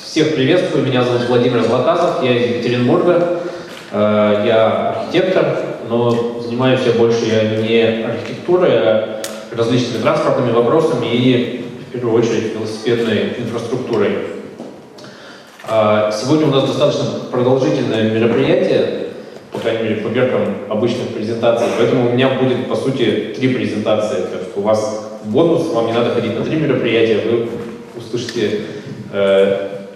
Всех приветствую, меня зовут Владимир Златазов, я из Екатеринбурга, я архитектор, но занимаюсь я больше не архитектурой, а различными транспортными вопросами и, в первую очередь, велосипедной инфраструктурой. Сегодня у нас достаточно продолжительное мероприятие, по крайней мере, по меркам обычных презентаций, поэтому у меня будет, по сути, 3 презентации, так что у вас бонус, вам не надо ходить на 3 мероприятия, вы услышите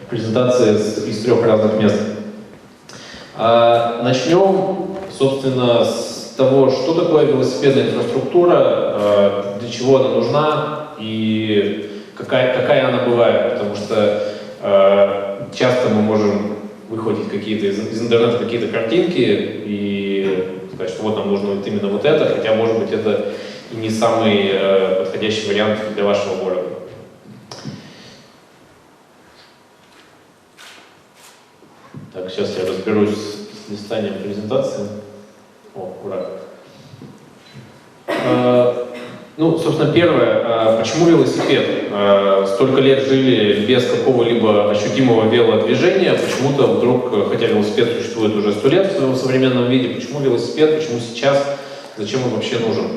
презентации из 3 разных мест. Начнем, собственно, с того, что такое велосипедная инфраструктура, для чего она нужна и какая она бывает, потому что часто мы можем выхватить какие-то из интернета какие-то картинки и сказать, что вот нам нужно вот именно вот это, хотя, может быть, это и не самый подходящий вариант для вашего города. Так, сейчас я разберусь с листанием презентации. О, ура! Ну, собственно, первое, почему велосипед? Столько лет жили без какого-либо ощутимого велодвижения, почему-то вдруг, хотя велосипед существует уже 100 лет в своем современном виде, почему велосипед, почему сейчас, зачем он вообще нужен?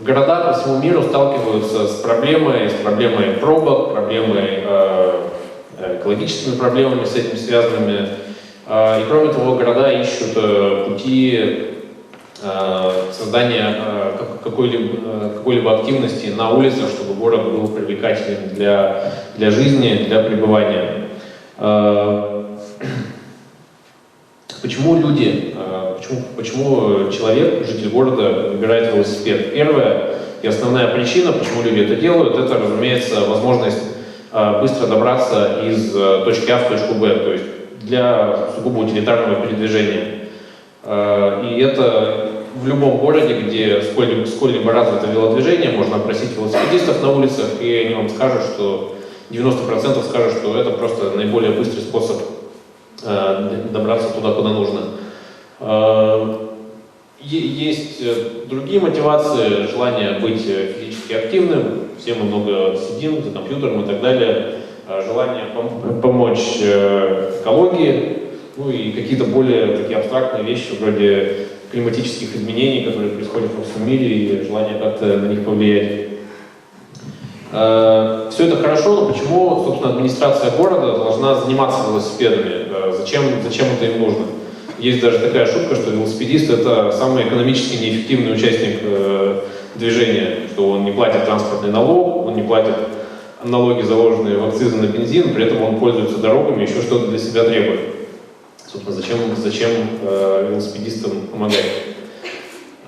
Города по всему миру сталкиваются с проблемой пробок, проблемой экологическими проблемами с этим связанными. И кроме того, города ищут пути создания какой-либо активности на улицах, чтобы город был привлекательным для жизни, для пребывания. Почему человек, житель города, выбирает велосипед? Первая и основная причина, почему люди это делают, это, разумеется, возможность быстро добраться из точки А в точку Б, то есть для сугубо утилитарного передвижения. И это в любом городе, где сколь-либо развито велодвижение, можно опросить велосипедистов на улицах, и они вам скажут, что 90% скажут, что это просто наиболее быстрый способ добраться туда, куда нужно. Есть другие мотивации, желание быть физически активным, все мы много сидим за компьютером и так далее, желание помочь экологии, ну и какие-то более такие абстрактные вещи вроде климатических изменений, которые происходят во всем мире, и желание как-то на них повлиять. Все это хорошо, но почему, собственно, администрация города должна заниматься велосипедами? Зачем это им нужно? Есть даже такая шутка, что велосипедист — это самый экономически неэффективный участник движения, что он не платит транспортный налог, он не платит налоги, заложенные в акцизы на бензин, при этом он пользуется дорогами, еще что-то для себя требует. Собственно, зачем велосипедистам помогать?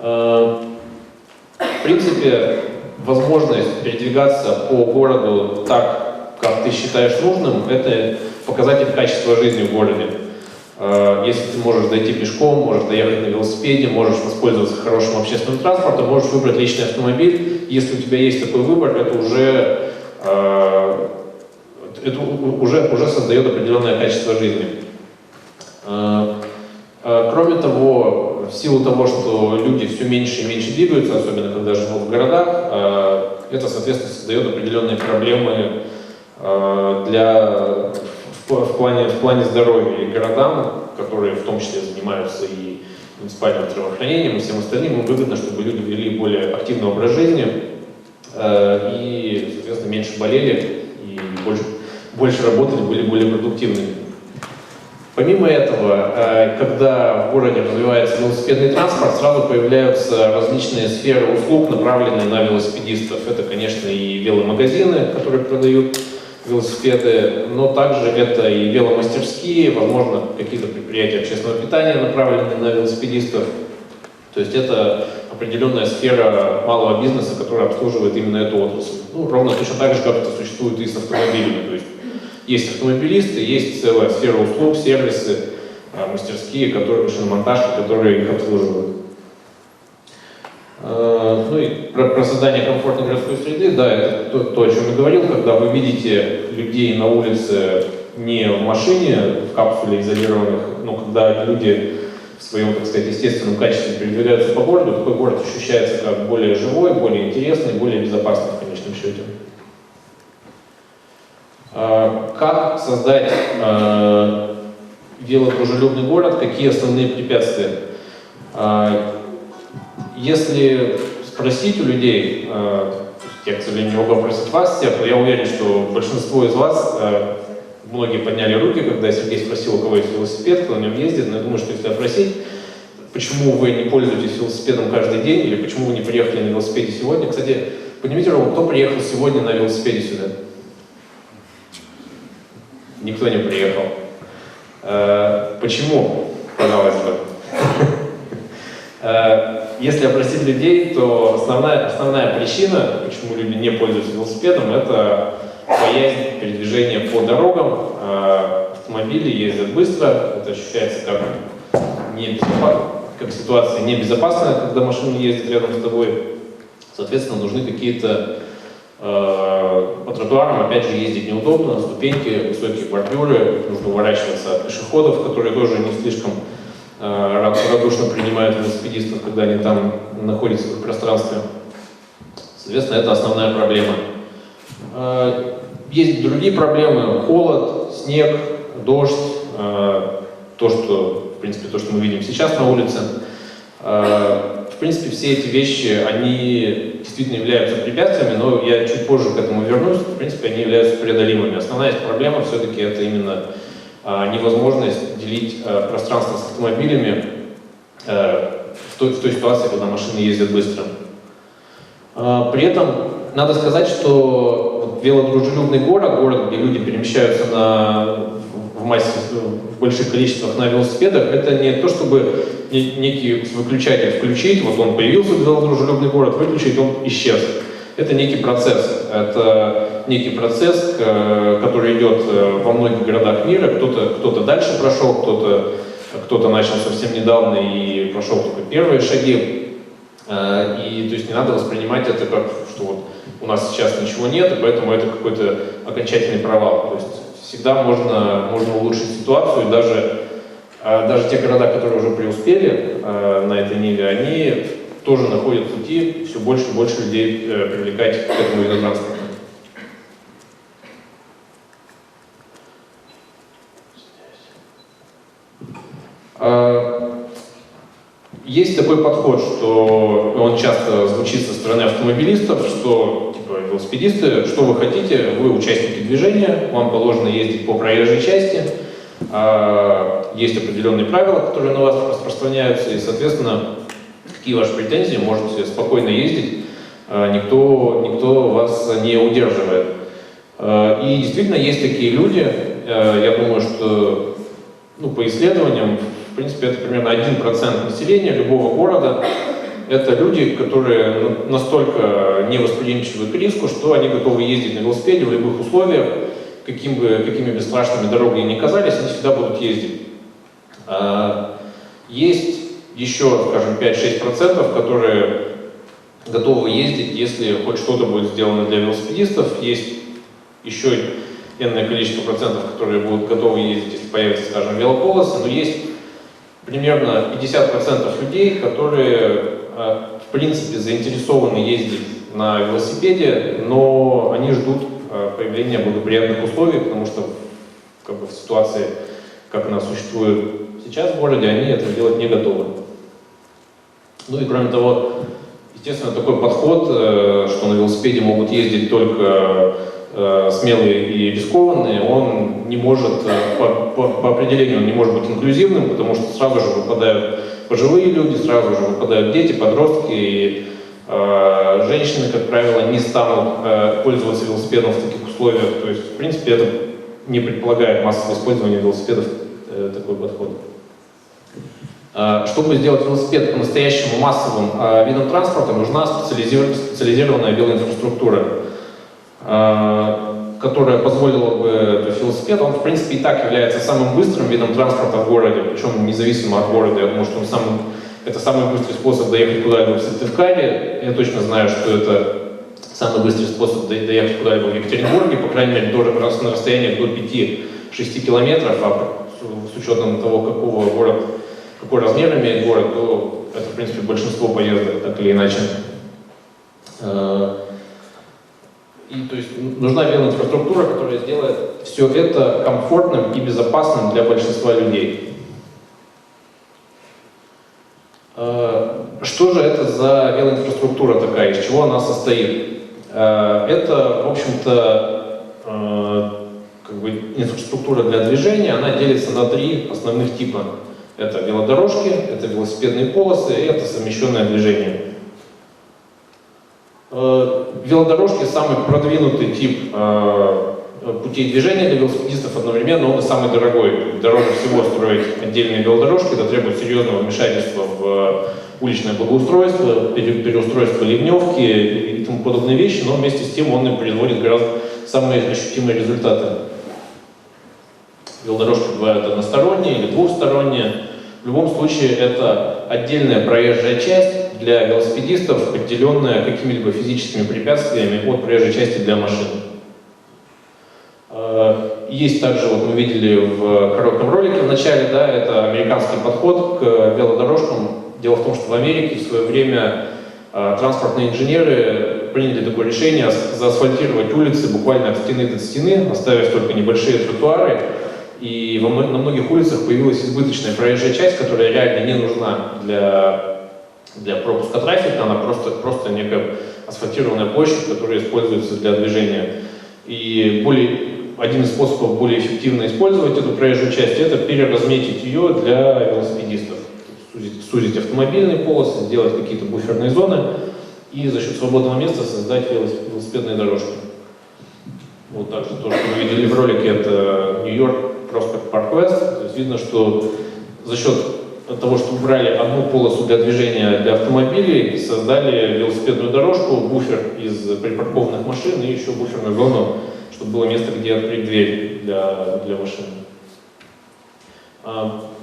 В принципе, возможность передвигаться по городу так, как ты считаешь нужным, это показатель качества жизни в городе. Если ты можешь дойти пешком, можешь доехать на велосипеде, можешь воспользоваться хорошим общественным транспортом, можешь выбрать личный автомобиль. Если у тебя есть такой выбор, это уже создает определенное качество жизни. Кроме того, в силу того, что люди все меньше и меньше двигаются, особенно когда живут в городах, это, соответственно, создает определенные проблемы в плане здоровья. И городам, которые в том числе занимаются и муниципальным здравоохранением, и всем остальным, им выгодно, чтобы люди вели более активный образ жизни и, соответственно, меньше болели и больше работали, были более продуктивными. Помимо этого, когда в городе развивается велосипедный транспорт, сразу появляются различные сферы услуг, направленные на велосипедистов. Это, конечно, и веломагазины, которые продают велосипеды, но также это и веломастерские, возможно, какие-то предприятия общественного питания, направленные на велосипедистов. То есть это определенная сфера малого бизнеса, которая обслуживает именно эту отрасль. Ну, ровно точно так же, как это существует и с автомобилями. То есть автомобилисты, есть целая сфера услуг, сервисы, мастерские, шиномонтажки, которые их обслуживают. Ну и про создание комфортной городской среды, да, это то, о чем я говорил, когда вы видите людей на улице не в машине, в капсуле изолированных, но когда люди в своем, так сказать, естественном качестве передвигаются по городу, такой город ощущается как более живой, более интересный, более безопасный в конечном счете. Как создать велодружелюбный город, какие основные препятствия? Если спросить у людей, я, к сожалению, не могу опросить вас всех, но я уверен, что большинство из вас, многие подняли руки, когда Сергей спросил, у кого есть велосипед, кто на нем ездит, но я думаю, что если опросить, почему вы не пользуетесь велосипедом каждый день, или почему вы не приехали на велосипеде сегодня. Кстати, поднимите руку, кто приехал сегодня на велосипеде сюда? Никто не приехал. Почему, казалось бы? Если опросить людей, то основная причина, почему люди не пользуются велосипедом, это боязнь передвижения по дорогам. Автомобили ездят быстро, это ощущается как ситуация небезопасная, когда машина ездит рядом с тобой. Соответственно, нужны какие-то... По тротуарам, опять же, ездить неудобно, ступеньки, высокие бордюры, нужно уворачиваться от пешеходов, которые тоже не слишком радушно принимают велосипедистов, когда они там находятся в их пространстве. Соответственно, это основная проблема. Есть другие проблемы: холод, снег, дождь, то, что мы видим сейчас на улице. В принципе, все эти вещи, они действительно являются препятствиями, но я чуть позже к этому вернусь. В принципе, они являются преодолимыми. Основная проблема все-таки это именно невозможность делить пространство с автомобилями в той ситуации, когда машины ездят быстро. При этом надо сказать, что велодружелюбный город, где люди перемещаются в больших количествах на велосипедах, это не то, чтобы некий выключатель включить, вот он появился, велодружелюбный город, выключить, он исчез. Это некий процесс. Это некий процесс, который идет во многих городах мира. Кто-то дальше прошел, кто-то начал совсем недавно и прошел только первые шаги. И то есть не надо воспринимать это как, что вот у нас сейчас ничего нет, и поэтому это какой-то окончательный провал. То есть всегда можно улучшить ситуацию, и даже те города, которые уже преуспели на этой ниве, они тоже находят пути все больше и больше людей привлекать к этому виду транспорта. Есть такой подход, что он часто звучит со стороны автомобилистов, что типа велосипедисты, что вы хотите, вы участники движения, вам положено ездить по проезжей части, есть определенные правила, которые на вас распространяются, и, соответственно, какие ваши претензии, можете спокойно ездить, никто вас не удерживает. И действительно есть такие люди, я думаю, что по исследованиям, в принципе, это примерно 1% населения любого города. Это люди, которые настолько невосприимчивы к риску, что они готовы ездить на велосипеде в любых условиях, какими бы страшными дороги ни казались, они всегда будут ездить. Есть еще, скажем, 5-6%, которые готовы ездить, если хоть что-то будет сделано для велосипедистов. Есть еще энное количество процентов, которые будут готовы ездить, если появятся, скажем, велополосы, но есть примерно 50% людей, которые, в принципе, заинтересованы ездить на велосипеде, но они ждут появления благоприятных условий, потому что в ситуации, как она существует сейчас в городе, они это делать не готовы. Ну и кроме того, естественно, такой подход, что на велосипеде могут ездить только смелые и рискованные, он не может, по определению, он не может быть инклюзивным, потому что сразу же выпадают пожилые люди, сразу же выпадают дети, подростки, и женщины, как правило, не станут пользоваться велосипедом в таких условиях. То есть, в принципе, это не предполагает массовое использование велосипедов, такой подход. Чтобы сделать велосипед по-настоящему массовым видом транспорта, нужна специализированная велоинфраструктура, которая позволила бы, то есть велосипед, он в принципе и так является самым быстрым видом транспорта в городе, причем независимо от города. Я думаю, что это самый быстрый способ доехать куда-либо в Сыктывкаре. Я точно знаю, что это самый быстрый способ доехать куда-либо в Екатеринбурге, по крайней мере, на расстояниях до 5-6 километров, а с учетом того, какой размер имеет город, то это, в принципе, большинство поездок, так или иначе. И то есть нужна велоинфраструктура, которая сделает все это комфортным и безопасным для большинства людей. Что же это за велоинфраструктура такая, из чего она состоит? Это, в общем-то, как бы инфраструктура для движения, она делится на три основных типа. Это велодорожки, это велосипедные полосы и это совмещенное движение. Велодорожки — самый продвинутый тип путей движения для велосипедистов, одновременно он и самый дорогой. Дороже всего строить отдельные велодорожки, это требует серьезного вмешательства в уличное благоустройство, переустройство ливневки и тому подобные вещи, но вместе с тем он и производит гораздо самые ощутимые результаты. Велодорожки бывают односторонние или двухсторонние. В любом случае это отдельная проезжая часть для велосипедистов, отделенная какими-либо физическими препятствиями от проезжей части для машин. Есть также, вот мы видели в коротком ролике в начале, да, это американский подход к велодорожкам. Дело в том, что в Америке в свое время транспортные инженеры приняли такое решение заасфальтировать улицы буквально от стены до стены, оставив только небольшие тротуары. И на многих улицах появилась избыточная проезжая часть, которая реально не нужна для пропуска трафика, она просто некая асфальтированная площадь, которая используется для движения. И один из способов более эффективно использовать эту проезжую часть — это переразметить ее для велосипедистов. Сузить автомобильные полосы, сделать какие-то буферные зоны и за счет свободного места создать велосипедные дорожки. Вот также то, что мы видели в ролике, это Нью-Йорк Проспект Парк Вест. То есть видно, что за счет того, что убрали одну полосу для движения для автомобилей, создали велосипедную дорожку, буфер из припаркованных машин и еще буферную зону, чтобы было место, где открыть дверь для машин.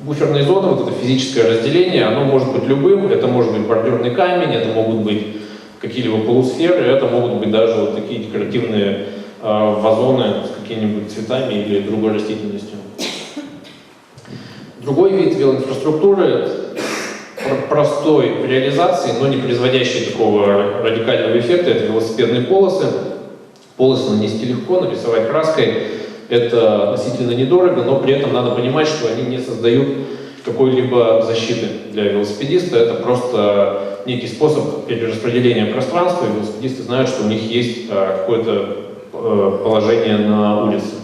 Буферные зоны, вот это физическое разделение, оно может быть любым. Это может быть бордюрный камень, это могут быть какие-либо полусферы, это могут быть даже вот такие декоративные вазоны с какими-нибудь цветами или другой растительностью. Другой вид велоинфраструктуры, простой в реализации, но не производящий такого радикального эффекта, это велосипедные полосы. Полосы нанести легко, нарисовать краской. Это относительно недорого, но при этом надо понимать, что они не создают какой-либо защиты для велосипедиста. Это просто некий способ перераспределения пространства, и велосипедисты знают, что у них есть какое-то положение на улице,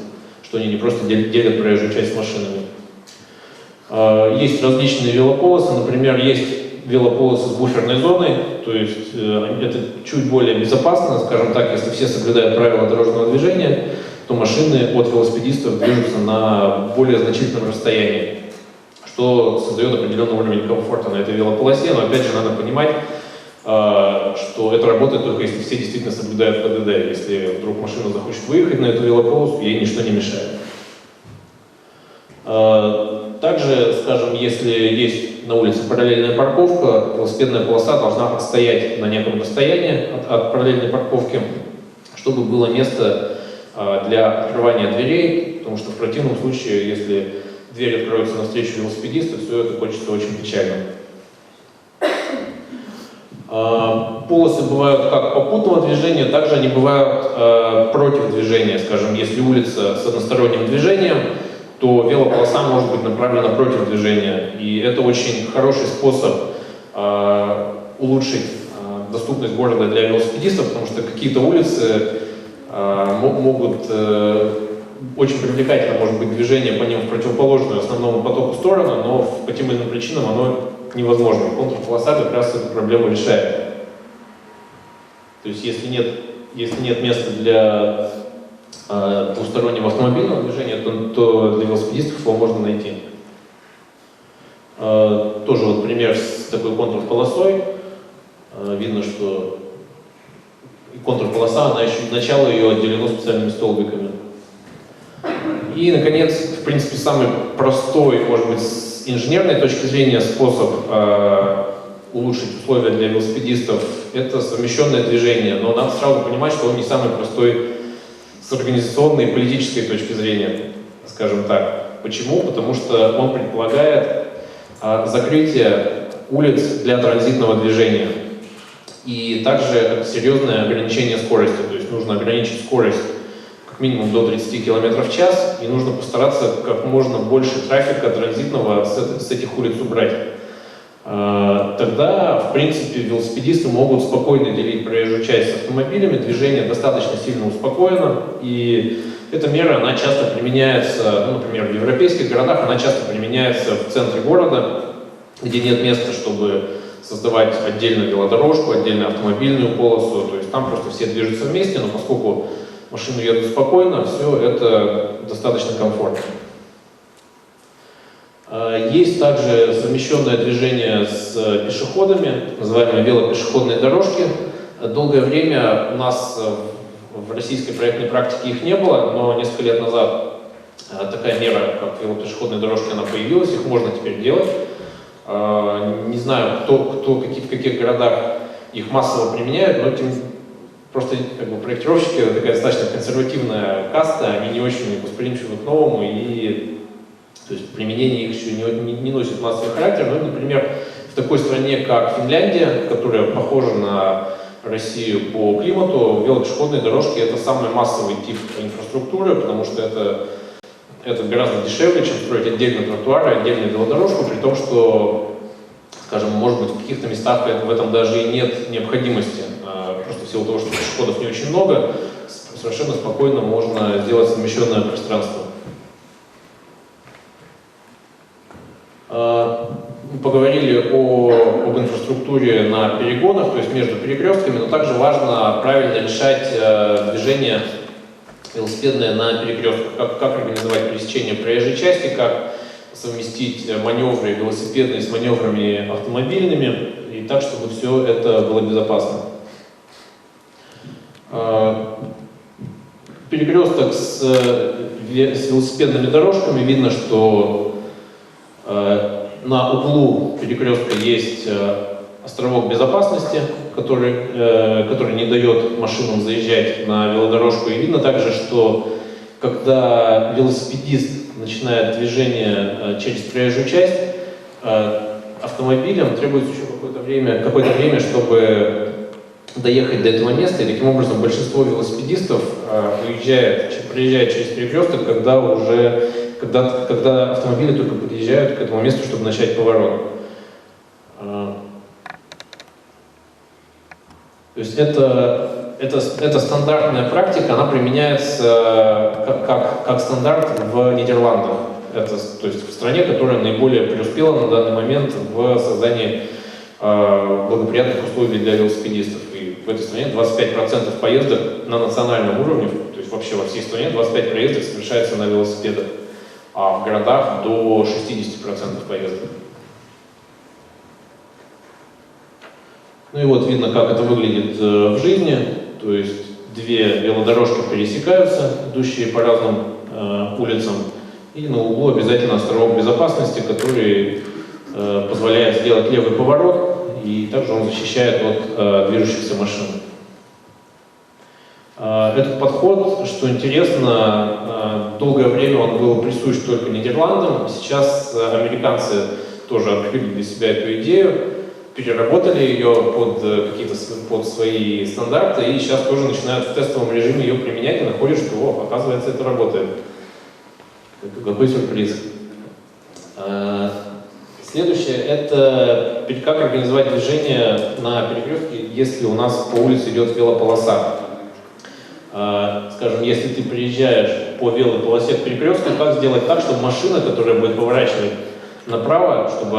что они не просто делят проезжую часть с машинами. Есть различные велополосы, например, есть велополосы с буферной зоной, то есть это чуть более безопасно, скажем так, если все соблюдают правила дорожного движения, то машины от велосипедистов движутся на более значительном расстоянии, что создает определенный уровень комфорта на этой велополосе, но опять же надо понимать, что это работает только если все действительно соблюдают ПДД. Если вдруг машина захочет выехать на эту велополосу, ей ничто не мешает. Также, скажем, если есть на улице параллельная парковка, велосипедная полоса должна отстоять на неком расстоянии от параллельной парковки, чтобы было место для открывания дверей, потому что в противном случае, если дверь откроется навстречу велосипедисту, все это кончится очень печально. Полосы бывают как попутного движения, также они бывают против движения. Скажем, если улица с односторонним движением, то велополоса может быть направлена против движения. И это очень хороший способ улучшить доступность города для велосипедистов, потому что какие-то улицы могут очень привлекательно может быть движение по ним в противоположную основному потоку сторону, но по тем или иным причинам оно невозможно. Контрполоса как раз эту проблему решает. То есть если нет места для двустороннего автомобильного движения, то для велосипедистов его можно найти. Тоже вот пример с такой контрполосой. Видно, что контрполоса, она еще начало ее отделено специальными столбиками. И, наконец, в принципе, самый простой, может быть, с инженерной точки зрения способ улучшить условия для велосипедистов — это совмещенное движение. Но надо сразу понимать, что он не самый простой с организационной и политической точки зрения, скажем так. Почему? Потому что он предполагает закрытие улиц для транзитного движения. И также серьезное ограничение скорости, то есть нужно ограничить скорость как минимум до 30 км в час, и нужно постараться как можно больше трафика транзитного с этих улиц убрать. Тогда, в принципе, велосипедисты могут спокойно делить проезжую часть с автомобилями, движение достаточно сильно успокоено, и эта мера, она часто применяется, например, в европейских городах, она часто применяется в центре города, где нет места, чтобы создавать отдельную велодорожку, отдельную автомобильную полосу, то есть там просто все движутся вместе, но поскольку машины едут спокойно, все это достаточно комфортно. Есть также совмещенное движение с пешеходами, называемые велопешеходные дорожки. Долгое время у нас в российской проектной практике их не было, но несколько лет назад такая мера, как велопешеходные дорожки, она появилась, их можно теперь делать. Не знаю, в каких городах их массово применяют, но просто проектировщики — такая достаточно консервативная каста, они не очень восприимчивы к новому, и то есть применение их еще не носит массовый характер. Но, например, в такой стране, как Финляндия, которая похожа на Россию по климату, велопешеходные дорожки — это самый массовый тип инфраструктуры, потому что это гораздо дешевле, чем строить отдельно тротуары, отдельную велодорожку, при том, что, скажем, может быть, в каких-то местах в этом даже и нет необходимости. Просто в силу того, что пешеходов не очень много, совершенно спокойно можно сделать совмещенное пространство. Мы поговорили об инфраструктуре на перегонах, то есть между перекрестками, но также важно правильно решать движение велосипедное на перекрестках, как организовать пересечение проезжей части, как совместить маневры велосипедные с маневрами автомобильными, и так, чтобы все это было безопасно. Перекресток с велосипедными дорожками, видно, что на углу перекрестка есть островок безопасности, который не дает машинам заезжать на велодорожку. И видно также, что когда велосипедист начинает движение через проезжую часть, автомобилям требуется еще какое-то время, чтобы доехать до этого места. И таким образом большинство велосипедистов проезжает через перекресток, когда автомобили только подъезжают к этому месту, чтобы начать поворот. То есть это стандартная практика, она применяется как стандарт в Нидерландах. То есть в стране, которая наиболее преуспела на данный момент в создании благоприятных условий для велосипедистов. И в этой стране 25% поездок на национальном уровне, то есть вообще во всей стране 25% поездок совершается на велосипедах, а в городах до 60% поездок. Ну и вот видно, как это выглядит в жизни, то есть две велодорожки пересекаются, идущие по разным улицам, и на углу обязательно островок безопасности, который позволяет сделать левый поворот, и также он защищает от движущихся машин. Этот подход, что интересно, долгое время он был присущ только Нидерландам. Сейчас американцы тоже открыли для себя эту идею, переработали ее под свои стандарты, и сейчас тоже начинают в тестовом режиме ее применять и находят, что, оказывается, это работает. Какой сюрприз. Следующее — это как организовать движение на перекрестке, если у нас по улице идет велополоса. Скажем, если ты приезжаешь по велополосе к перекрестку, как сделать так, чтобы машина, которая будет поворачивать направо, чтобы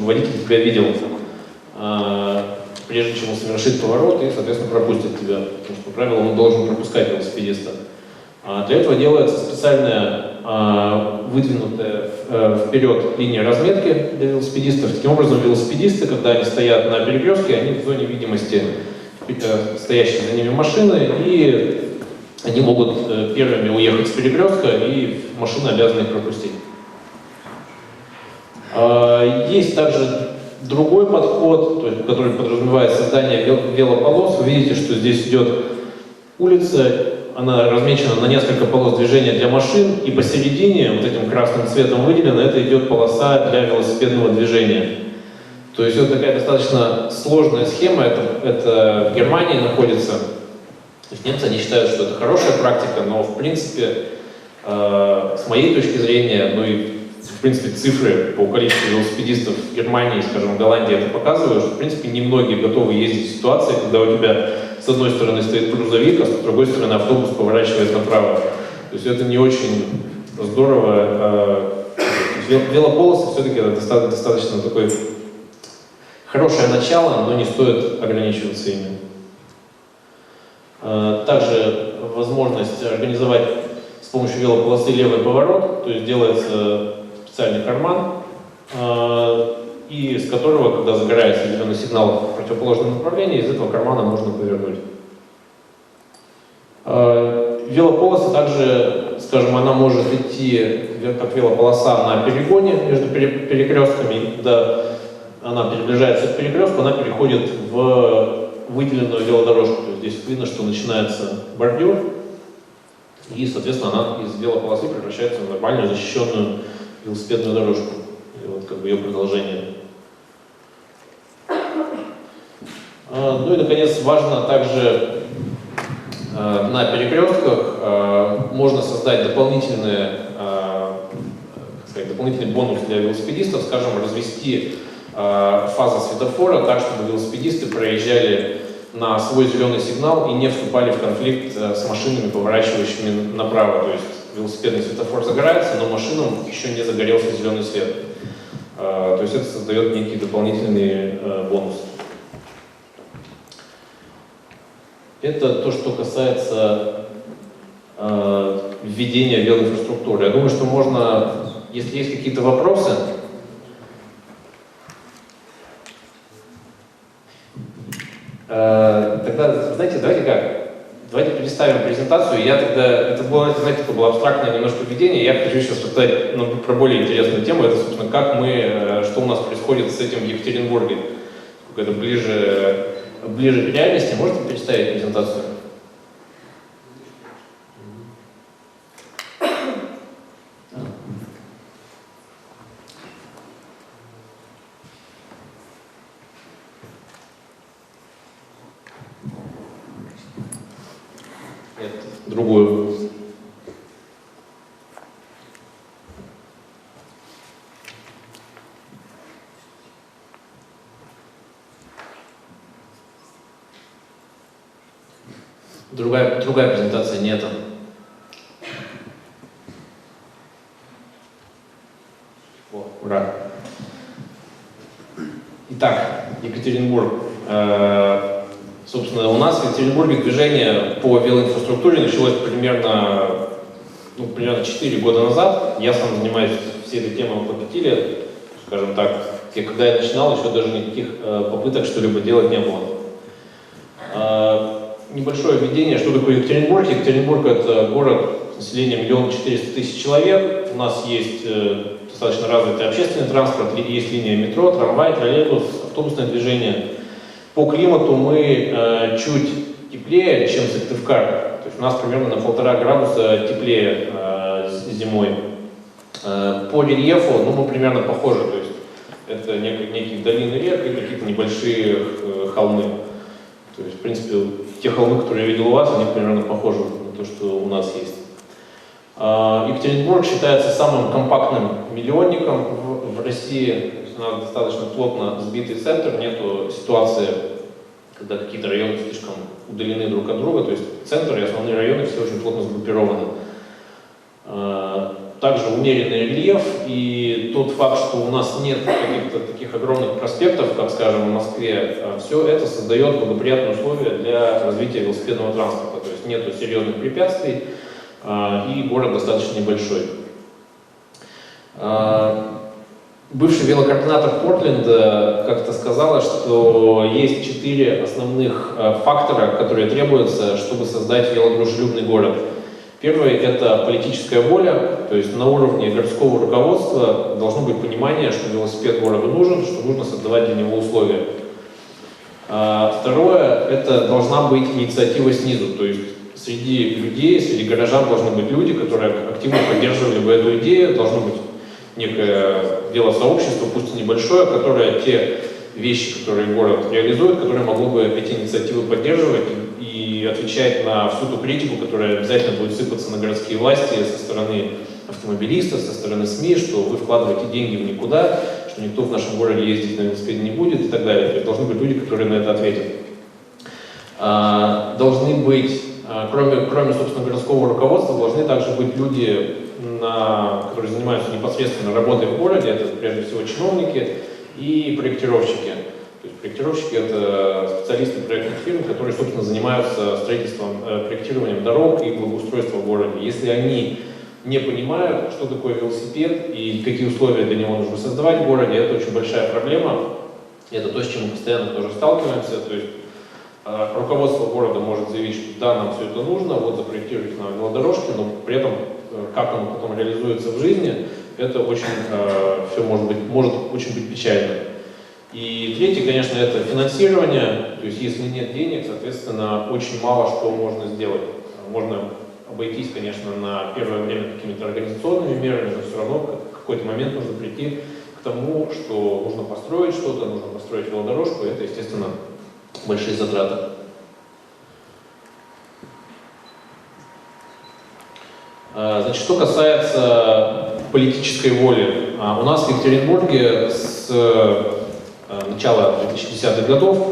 водитель тебя видел, прежде чем он совершит поворот и, соответственно, пропустит тебя. Потому что по правилам он должен пропускать велосипедиста. Для этого делается специальная выдвинутая вперед линия разметки для велосипедистов. Таким образом, велосипедисты, когда они стоят на перекрестке, они в зоне видимости стоящие за ними машины, и они могут первыми уехать с перекрестка, и машины обязаны их пропустить. Есть также другой подход, который подразумевает создание велополос. Вы видите, что здесь идет улица, она размечена на несколько полос движения для машин, и посередине, вот этим красным цветом выделено, это идет полоса для велосипедного движения. То есть это такая достаточно сложная схема, это в Германии находится. То есть немцы, они считают, что это хорошая практика, но в принципе, с моей точки зрения, ну и в принципе цифры по количеству велосипедистов в Германии, скажем, в Голландии это показывают, что в принципе немногие готовы ездить в ситуации, когда у тебя с одной стороны стоит грузовик, а с другой стороны автобус поворачивает направо. То есть это не очень здорово. Велополосы все-таки это достаточно такое хорошее начало, но не стоит ограничиваться ими. Также возможность организовать с помощью велополосы левый поворот, то есть делается специальный карман, и с которого, когда загорается зеленый сигнал в противоположном направлении, из этого кармана можно повернуть. Велополосы также, скажем, она может идти как велополоса на перегоне между перекрестками, когда она приближается к перекрестку, она переходит в выделенную велодорожку. То есть здесь видно, что начинается бордюр, и, соответственно, она из велополосы превращается в нормальную защищенную велосипедную дорожку. И вот как бы ее продолжение. Ну и, наконец, важно также на перекрестках можно создать дополнительный бонус для велосипедистов, скажем, развести фазы светофора так, чтобы велосипедисты проезжали на свой зеленый сигнал и не вступали в конфликт с машинами, поворачивающими направо. То есть велосипедный светофор загорается, но машинам еще не загорелся зеленый свет. То есть это создает некий дополнительный бонус. Это то, что касается введения велоинфраструктуры. Я думаю, что можно, если есть какие-то вопросы, тогда, знаете, давайте как? Давайте переставим презентацию. Я тогда, это было, знаете, это было абстрактное немножко введение. Я хочу сейчас рассказать про более интересную тему. Это, собственно, что у нас происходит с этим в Екатеринбурге. Это ближе к реальности. Можете переставить презентацию? Нет, другую. Другая презентация, нет. О, ура. Итак, Екатеринбург. Собственно, у нас в Екатеринбурге движение по велоинфраструктуре началось примерно 4 года назад. Я сам занимаюсь всей этой темой около 5 лет, скажем так. И когда я начинал, еще даже никаких попыток что-либо делать не было. Небольшое введение, что такое Екатеринбург. Екатеринбург — это город с населением 1 400 000 человек. У нас есть достаточно развитый общественный транспорт, есть линия метро, трамвай, троллейбус, автобусное движение. По климату мы чуть теплее, чем Сыктывкар. То есть у нас примерно на 1,5 градуса теплее зимой. По рельефу мы примерно похожи. То есть это некие долины рек и какие-то небольшие холмы. То есть, в принципе, те холмы, которые я видел у вас, они примерно похожи на то, что у нас есть. Екатеринбург считается самым компактным миллионником в России. У нас достаточно плотно сбитый центр, нету ситуации, когда какие-то районы слишком удалены друг от друга, то есть центр и основные районы все очень плотно сгруппированы. Также умеренный рельеф, и тот факт, что у нас нет каких-то таких огромных проспектов, как, скажем, в Москве, все это создает благоприятные условия для развития велосипедного транспорта, то есть нету серьезных препятствий, и город достаточно небольшой. Бывший велокоординатор Портленда как-то сказала, что есть 4 основных фактора, которые требуются, чтобы создать велодружелюбный город. Первый — это политическая воля, то есть на уровне городского руководства должно быть понимание, что велосипед городу нужен, что нужно создавать для него условия. Второе — это должна быть инициатива снизу, то есть среди людей, среди горожан должны быть люди, которые активно поддерживали бы эту идею, должно быть некое велосообщество, пусть и небольшое, которое те вещи, которые город реализует, которое могло бы эти инициативы поддерживать и отвечать на всю ту критику, которая обязательно будет сыпаться на городские власти со стороны автомобилистов, со стороны СМИ, что вы вкладываете деньги в никуда, что никто в нашем городе ездить на велосипеде не будет и так далее. То есть должны быть люди, которые на это ответят. Должны быть, кроме собственно, городского руководства, должны также быть люди, которые занимаются непосредственно работой в городе. Это прежде всего чиновники и проектировщики. То есть проектировщики — это специалисты проектных фирм, которые, собственно, занимаются строительством, проектированием дорог и благоустройством в городе. Если они не понимают, что такое велосипед и какие условия для него нужно создавать в городе, это очень большая проблема. Это то, с чем мы постоянно тоже сталкиваемся. То есть руководство города может заявить, что да, нам все это нужно, вот запроектируйте нам велодорожки, но при этом, как оно потом реализуется в жизни, это очень, все может очень быть печально. И третье, конечно, это финансирование. То есть если нет денег, соответственно, очень мало что можно сделать. Можно обойтись, конечно, на первое время какими-то организационными мерами, но все равно в какой-то момент нужно прийти к тому, что нужно построить что-то, нужно построить велодорожку, и это, естественно, большие затраты. Значит, что касается политической воли. У нас в Екатеринбурге с начала 2010-х годов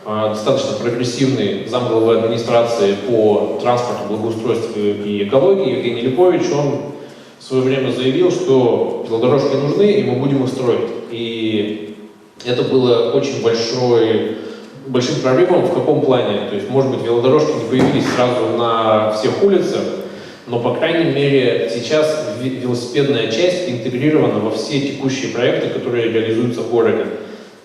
достаточно прогрессивный замглавы администрации по транспорту, благоустройству и экологии Евгений Липович, он в свое время заявил, что велодорожки нужны, и мы будем их строить. И это было очень большим прорывом. В каком плане? То есть, может быть, велодорожки не появились сразу на всех улицах, но, по крайней мере, сейчас велосипедная часть интегрирована во все текущие проекты, которые реализуются в городе.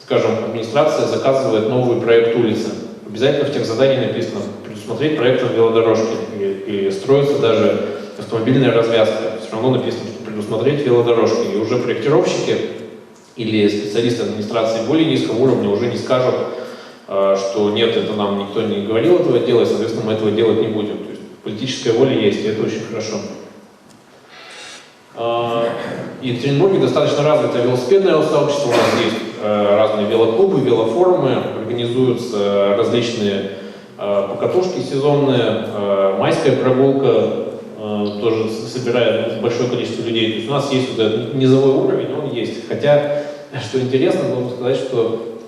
Скажем, администрация заказывает новый проект улицы. Обязательно в тех заданиях написано предусмотреть проектом велодорожки. И строится даже автомобильная развязка. Все равно написано, что предусмотреть велодорожки. И уже проектировщики или специалисты администрации более низкого уровня уже не скажут, что нет, это нам никто не говорил этого делать, соответственно, мы этого делать не будем. То есть политическая воля есть, и это очень хорошо. И в Екатеринбурге достаточно развитое велосипедное сообщество. У нас есть разные велоклубы, велофорумы, организуются различные покатушки сезонные, майская прогулка тоже собирает большое количество людей. То есть у нас есть вот этот низовой уровень, он есть. Хотя, что интересно, должен сказать, что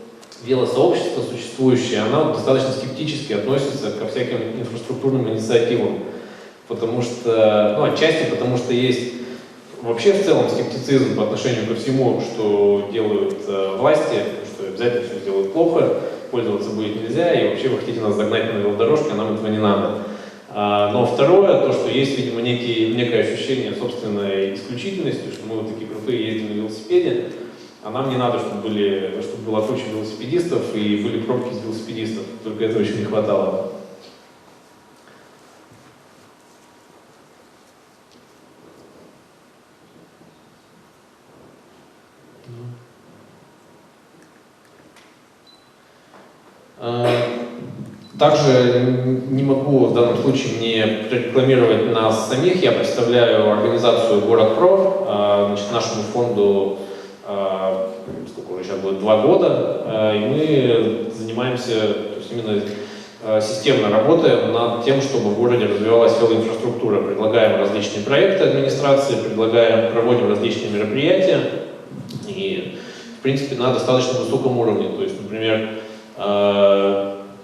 велосообщество существующее, оно достаточно скептически относится ко всяким инфраструктурным инициативам. Потому что, отчасти потому что есть вообще в целом скептицизм по отношению ко всему, что делают власти, что обязательно все сделают плохо, пользоваться будет нельзя, и вообще вы хотите нас загнать на велодорожке, а нам этого не надо. Но второе, то, что есть, видимо, некое ощущение собственной исключительности, что мы вот такие крутые ездим на велосипеде, а нам не надо, чтобы была куча велосипедистов и были пробки из велосипедистов, только этого еще не хватало. Также не могу в данном случае не рекламировать нас самих. Я представляю организацию «Город.Про». Значит, нашему фонду, сколько уже сейчас будет, 2 года, и мы занимаемся, то есть именно системно работаем над тем, чтобы в городе развивалась велоинфраструктура. Предлагаем различные проекты администрации, проводим различные мероприятия, и, в принципе, на достаточно высоком уровне. То есть, например,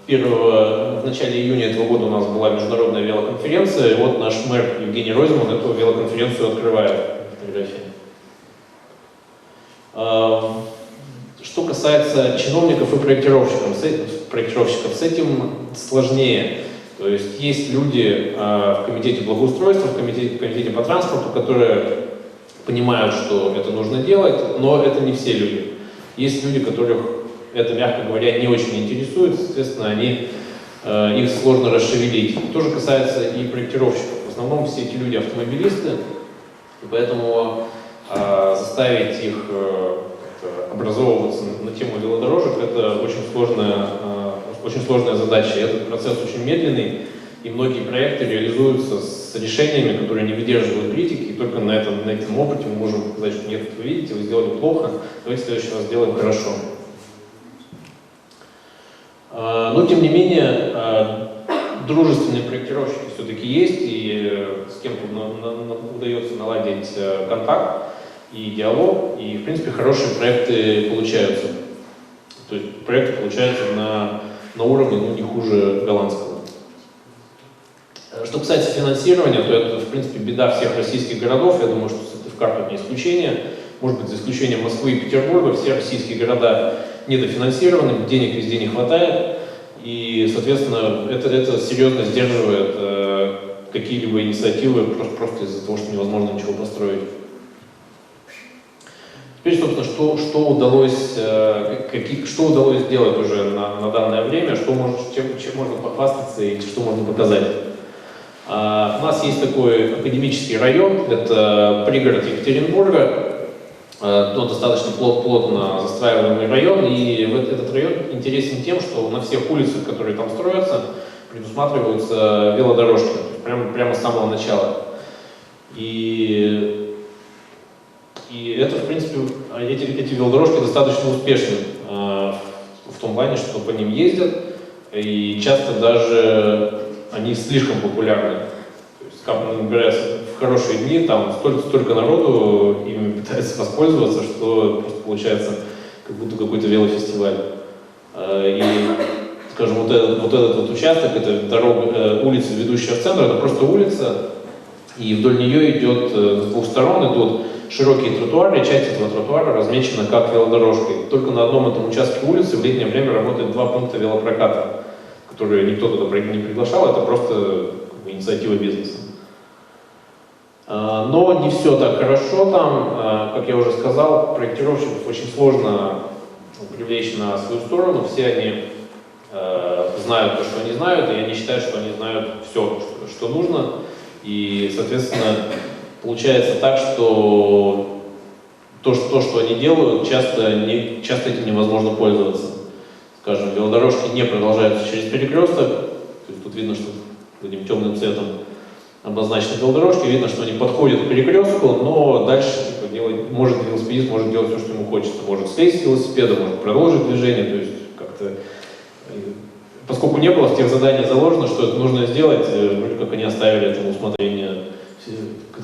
в начале июня этого года у нас была международная велоконференция, и вот наш мэр Евгений Розиман эту велоконференцию открывает. Что касается чиновников и проектировщиков, с этим сложнее. То есть люди в комитете благоустройства, в комитете по транспорту, которые понимают, что это нужно делать, но это не все люди. Есть люди, которых это, мягко говоря, не очень интересует, соответственно, их сложно расшевелить. То же касается и проектировщиков. В основном все эти люди автомобилисты, и поэтому заставить их образовываться на тему велодорожек — это очень сложная задача. И этот процесс очень медленный, и многие проекты реализуются с решениями, которые не выдерживают критики, и только на этом опыте мы можем сказать, что нет, вы видите, вы сделали плохо, давайте в следующий раз сделаем хорошо. Но, тем не менее, дружественные проектировщики все-таки есть, и с кем-то удается наладить контакт и диалог, и, в принципе, хорошие проекты получаются. То есть проекты получаются на уровне, ну, не хуже голландского. Что касается финансирования, то это, в принципе, беда всех российских городов. Я думаю, что Сыктывкар тут не исключение. Может быть, за исключением Москвы и Петербурга, все российские города недофинансированы, денег везде не хватает. И, соответственно, это серьезно сдерживает какие-либо инициативы просто из-за того, что невозможно ничего построить. Теперь, собственно, что удалось сделать уже на данное время, чем можно похвастаться и что можно показать. У нас есть такой академический район, это пригород Екатеринбурга, достаточно плотно застраиваемый район, и этот район интересен тем, что на всех улицах, которые там строятся, предусматриваются велодорожки, прямо с самого начала. И это, в принципе, эти велодорожки достаточно успешны в том плане, что по ним ездят, и часто даже они слишком популярны. То есть, как набирается в хорошие дни, там столько народу ими пытается воспользоваться, что просто получается как будто какой-то велофестиваль. И, скажем, вот этот участок, это дорога, улица, ведущая в центр, это просто улица, и вдоль нее идет с двух сторон идут широкие тротуары, и часть этого тротуара размечена как велодорожкой. Только на одном этом участке улицы в летнее время работает 2 пункта велопроката, которые никто туда не приглашал, это просто инициатива бизнеса. Но не все так хорошо там, как я уже сказал, проектировщиков очень сложно привлечь на свою сторону, все они знают то, что они знают, и они считают, что они знают все, что нужно, и, соответственно, получается так, что то, что они делают, часто этим невозможно пользоваться. Скажем, велодорожки не продолжаются через перекресток, то есть тут видно, что этим темным цветом обозначены велодорожки, видно, что они подходят к перекрестку, но дальше велосипедист может делать все, что ему хочется. Может слезть с велосипеда, может продолжить движение, то есть как-то... Поскольку не было в тех заданиях заложено, что это нужно сделать, вроде как они оставили это на усмотрение,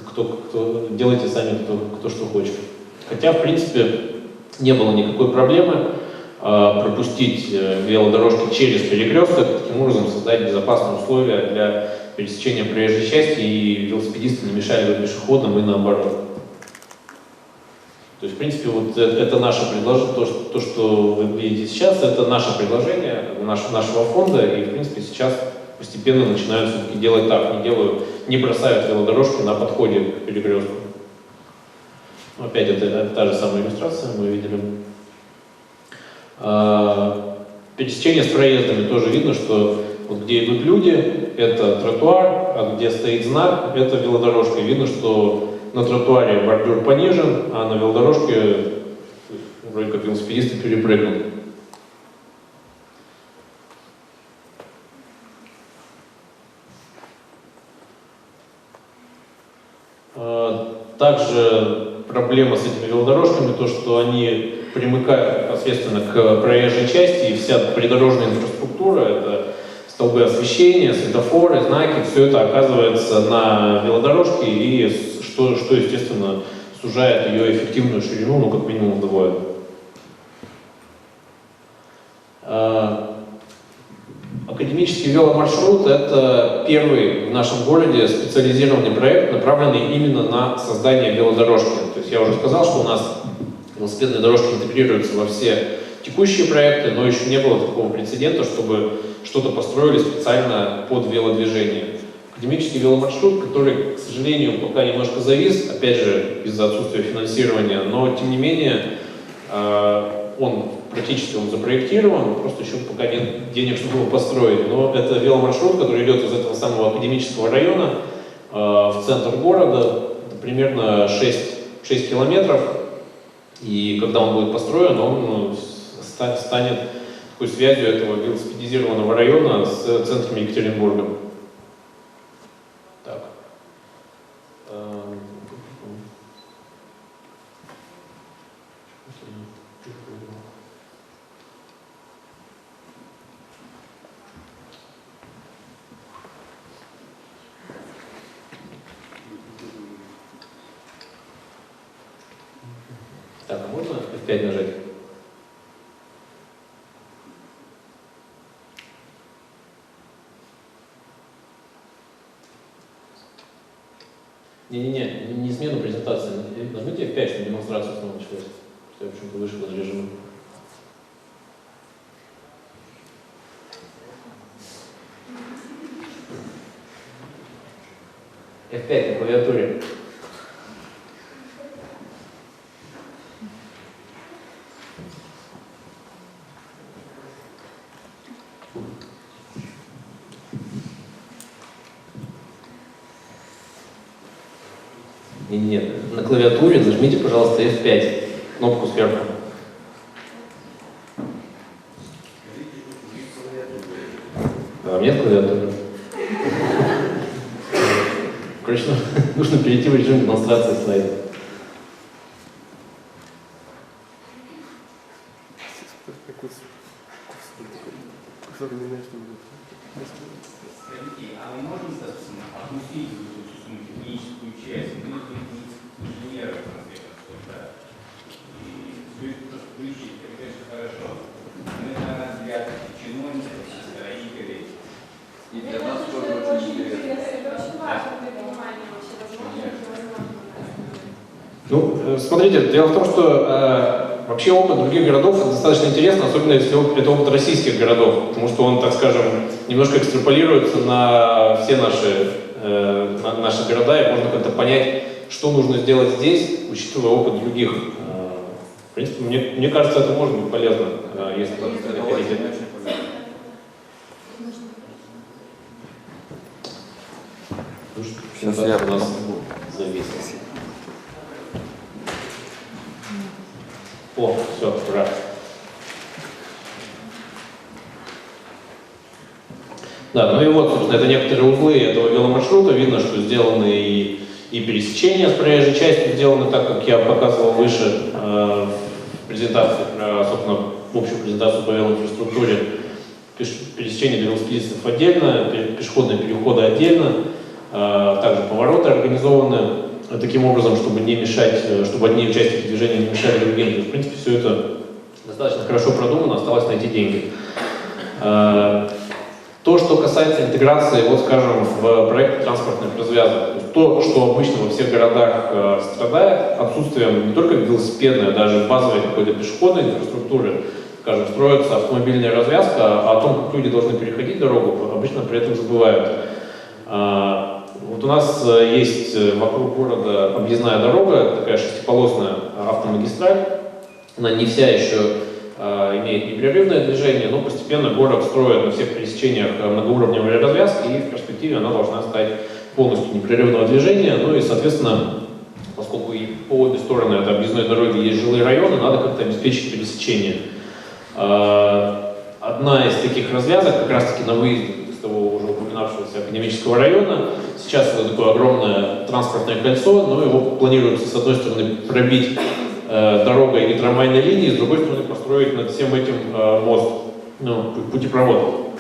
кто делайте сами, кто что хочет. Хотя, в принципе, не было никакой проблемы пропустить велодорожки через перекресток, таким образом создать безопасные условия для пересечения проезжей части, и велосипедисты не мешали пешеходам и наоборот. То есть, в принципе, вот это наше предложение, то, что вы видите сейчас, это наше предложение нашего фонда, и, в принципе, сейчас постепенно начинают все-таки делать так, не бросают велодорожки на подходе к перекрестку. Опять это та же самая иллюстрация, мы видели. Пересечение с проездами тоже видно, что вот где идут люди, это тротуар, а где стоит знак, это велодорожка. И видно, что на тротуаре бордюр понижен, а на велодорожке вроде как велосипедисты перепрыгнут. Также проблема с этими велодорожками, то, что они примыкают непосредственно к проезжей части, и вся придорожная инфраструктура, это столбы освещения, светофоры, знаки, все это оказывается на велодорожке, и что естественно, сужает ее эффективную ширину, ну, как минимум вдвое. Академический веломаршрут – это первый в нашем городе специализированный проект, направленный именно на создание велодорожки. То есть я уже сказал, что у нас велосипедные дорожки интегрируются во все текущие проекты, но еще не было такого прецедента, чтобы что-то построили специально под велодвижение. Академический веломаршрут, который, к сожалению, пока немножко завис, опять же, из-за отсутствия финансирования, но, тем не менее, он практически запроектирован, просто еще пока нет денег, чтобы его построить. Но это веломаршрут, который идет из этого самого академического района в центр города, примерно 6 километров. И когда он будет построен, он станет такой связью этого велосипедизированного района с центром Екатеринбурга. Так. Так, а можно F5 нажать? Не смену презентации. Нажмите F5, чтобы демонстрация снова началась. Что я почему-то вышел из режима. F5 на клавиатуре. Нет, на клавиатуре нажмите, пожалуйста, F5, кнопку сверху. А нет клавиатуры. Короче, нужно перейти в режим демонстрации слайда. А мы можем опустить техническую часть? Мы инженеры обсуждаем. И все это просто включить, это, конечно, хорошо. Мы, на наш взгляд, чиновников, строителей. И для нас тоже очень интересно. Это очень важно для понимания вообще возможностей. Ну, смотрите, дело в том, что вообще опыт других городов достаточно интересно, особенно если это опыт российских городов, потому что он, так скажем, немножко экстраполируется на все наши города, и можно как-то понять, что нужно сделать здесь, учитывая опыт других. В принципе, мне кажется, это может быть полезно, если вы хотите. Сейчас я у нас завис. О, все, ура. Да, ну и вот, собственно, это некоторые узлы этого веломаршрута. Видно, что сделаны и пересечения с проезжей частью сделаны так, как я показывал выше в презентации, собственно, в общую презентацию по велоинфраструктуре. Пересечения для велосипедистов отдельно, пешеходные переходы отдельно. Также повороты организованы таким образом, чтобы не мешать, чтобы одни участники движения не мешали другим. То есть, в принципе, все это достаточно хорошо продумано, осталось найти деньги. То, что касается интеграции, вот скажем, в проект транспортных развязок, то есть то, что обычно во всех городах страдает отсутствием не только велосипедной, а даже базовой какой-то пешеходной инфраструктуры, скажем, строится автомобильная развязка, а о том, как люди должны переходить дорогу, обычно при этом забывают. Вот у нас есть вокруг города объездная дорога, такая шестиполосная автомагистраль. Она не вся еще имеет непрерывное движение, но постепенно город строит на всех пересечениях многоуровневые развязки, и в перспективе она должна стать полностью непрерывного движения. Ну и, соответственно, поскольку и по обе стороны этой объездной дороги есть жилые районы, надо как-то обеспечить пересечение. Одна из таких развязок, как раз-таки на выезде из того уже упоминавшегося академического района, сейчас это такое огромное транспортное кольцо, но его планируется с одной стороны пробить дорогой и трамвайной линией, с другой стороны построить над всем этим мост, ну, путепровод.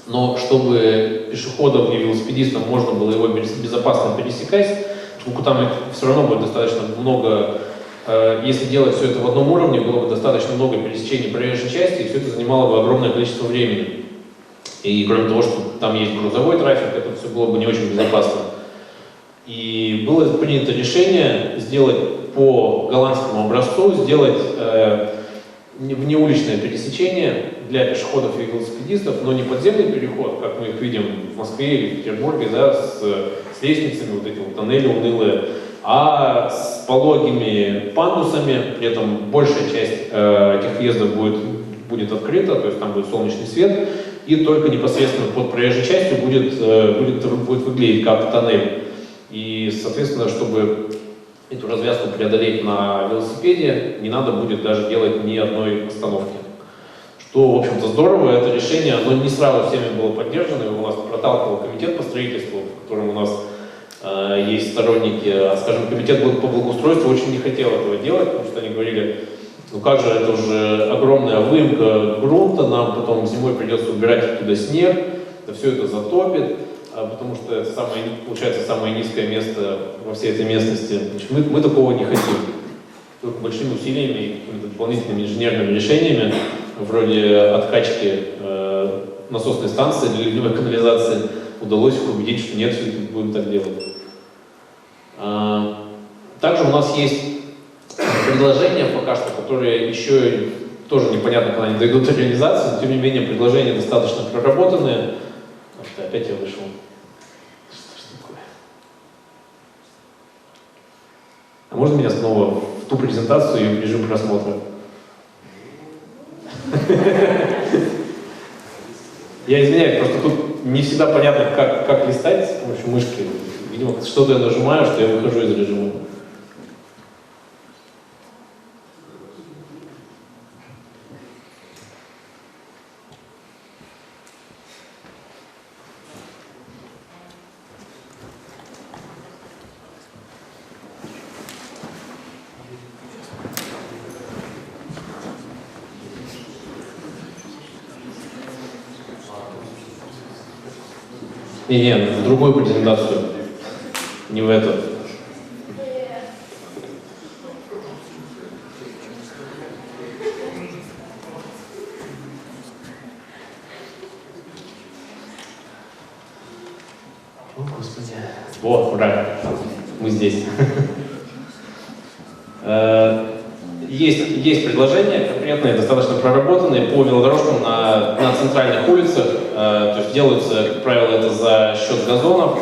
Но чтобы пешеходам и велосипедистам можно было его безопасно пересекать, поскольку там все равно будет достаточно много, если делать все это в одном уровне, было бы достаточно много пересечений проезжей части, и все это занимало бы огромное количество времени. И кроме того, что там есть грузовой трафик, это все было бы не очень безопасно. И было принято решение сделать по голландскому образцу, сделать внеуличное пересечение для пешеходов и велосипедистов, но не подземный переход, как мы их видим в Москве или в Петербурге, да, с лестницами, вот эти вот тоннели унылые, а с пологими пандусами, при этом большая часть этих въездов будет открыта, то есть там будет солнечный свет, и только непосредственно под проезжей частью будет выглядеть как тоннель. И, соответственно, чтобы эту развязку преодолеть на велосипеде, не надо будет даже делать ни одной остановки. Что, в общем-то, здорово, это решение, оно не сразу всеми было поддержано, его у нас проталкивал комитет по строительству, в котором у нас есть сторонники, скажем, комитет по благоустройству очень не хотел этого делать, потому что они говорили, ну как же, это уже огромная выемка грунта, нам потом зимой придется убирать оттуда снег, да все это затопит, потому что это получается самое низкое место во всей этой местности. Значит, мы такого не хотим. только большими усилиями и какими-то дополнительными инженерными решениями, вроде откачки насосной станции для ливневой канализации, удалось их убедить, что нет, все будем так делать. Также у нас есть предложения пока что, которые еще тоже непонятно, когда они дойдут до реализации, но тем не менее предложения достаточно проработанные. Опять я вышел. Что такое? А можно меня снова в ту презентацию и в режим просмотра? Я извиняюсь, просто тут не всегда понятно, как листать с помощью мышки. Видимо, что-то я нажимаю, что я выхожу из режима. Не, в другую презентацию, не в эту. О, Господи. О, ура, мы здесь. Есть предложения конкретные, достаточно проработанные по велодорожкам на центральных улицах. То есть делаются, как правило, это за счет газонов.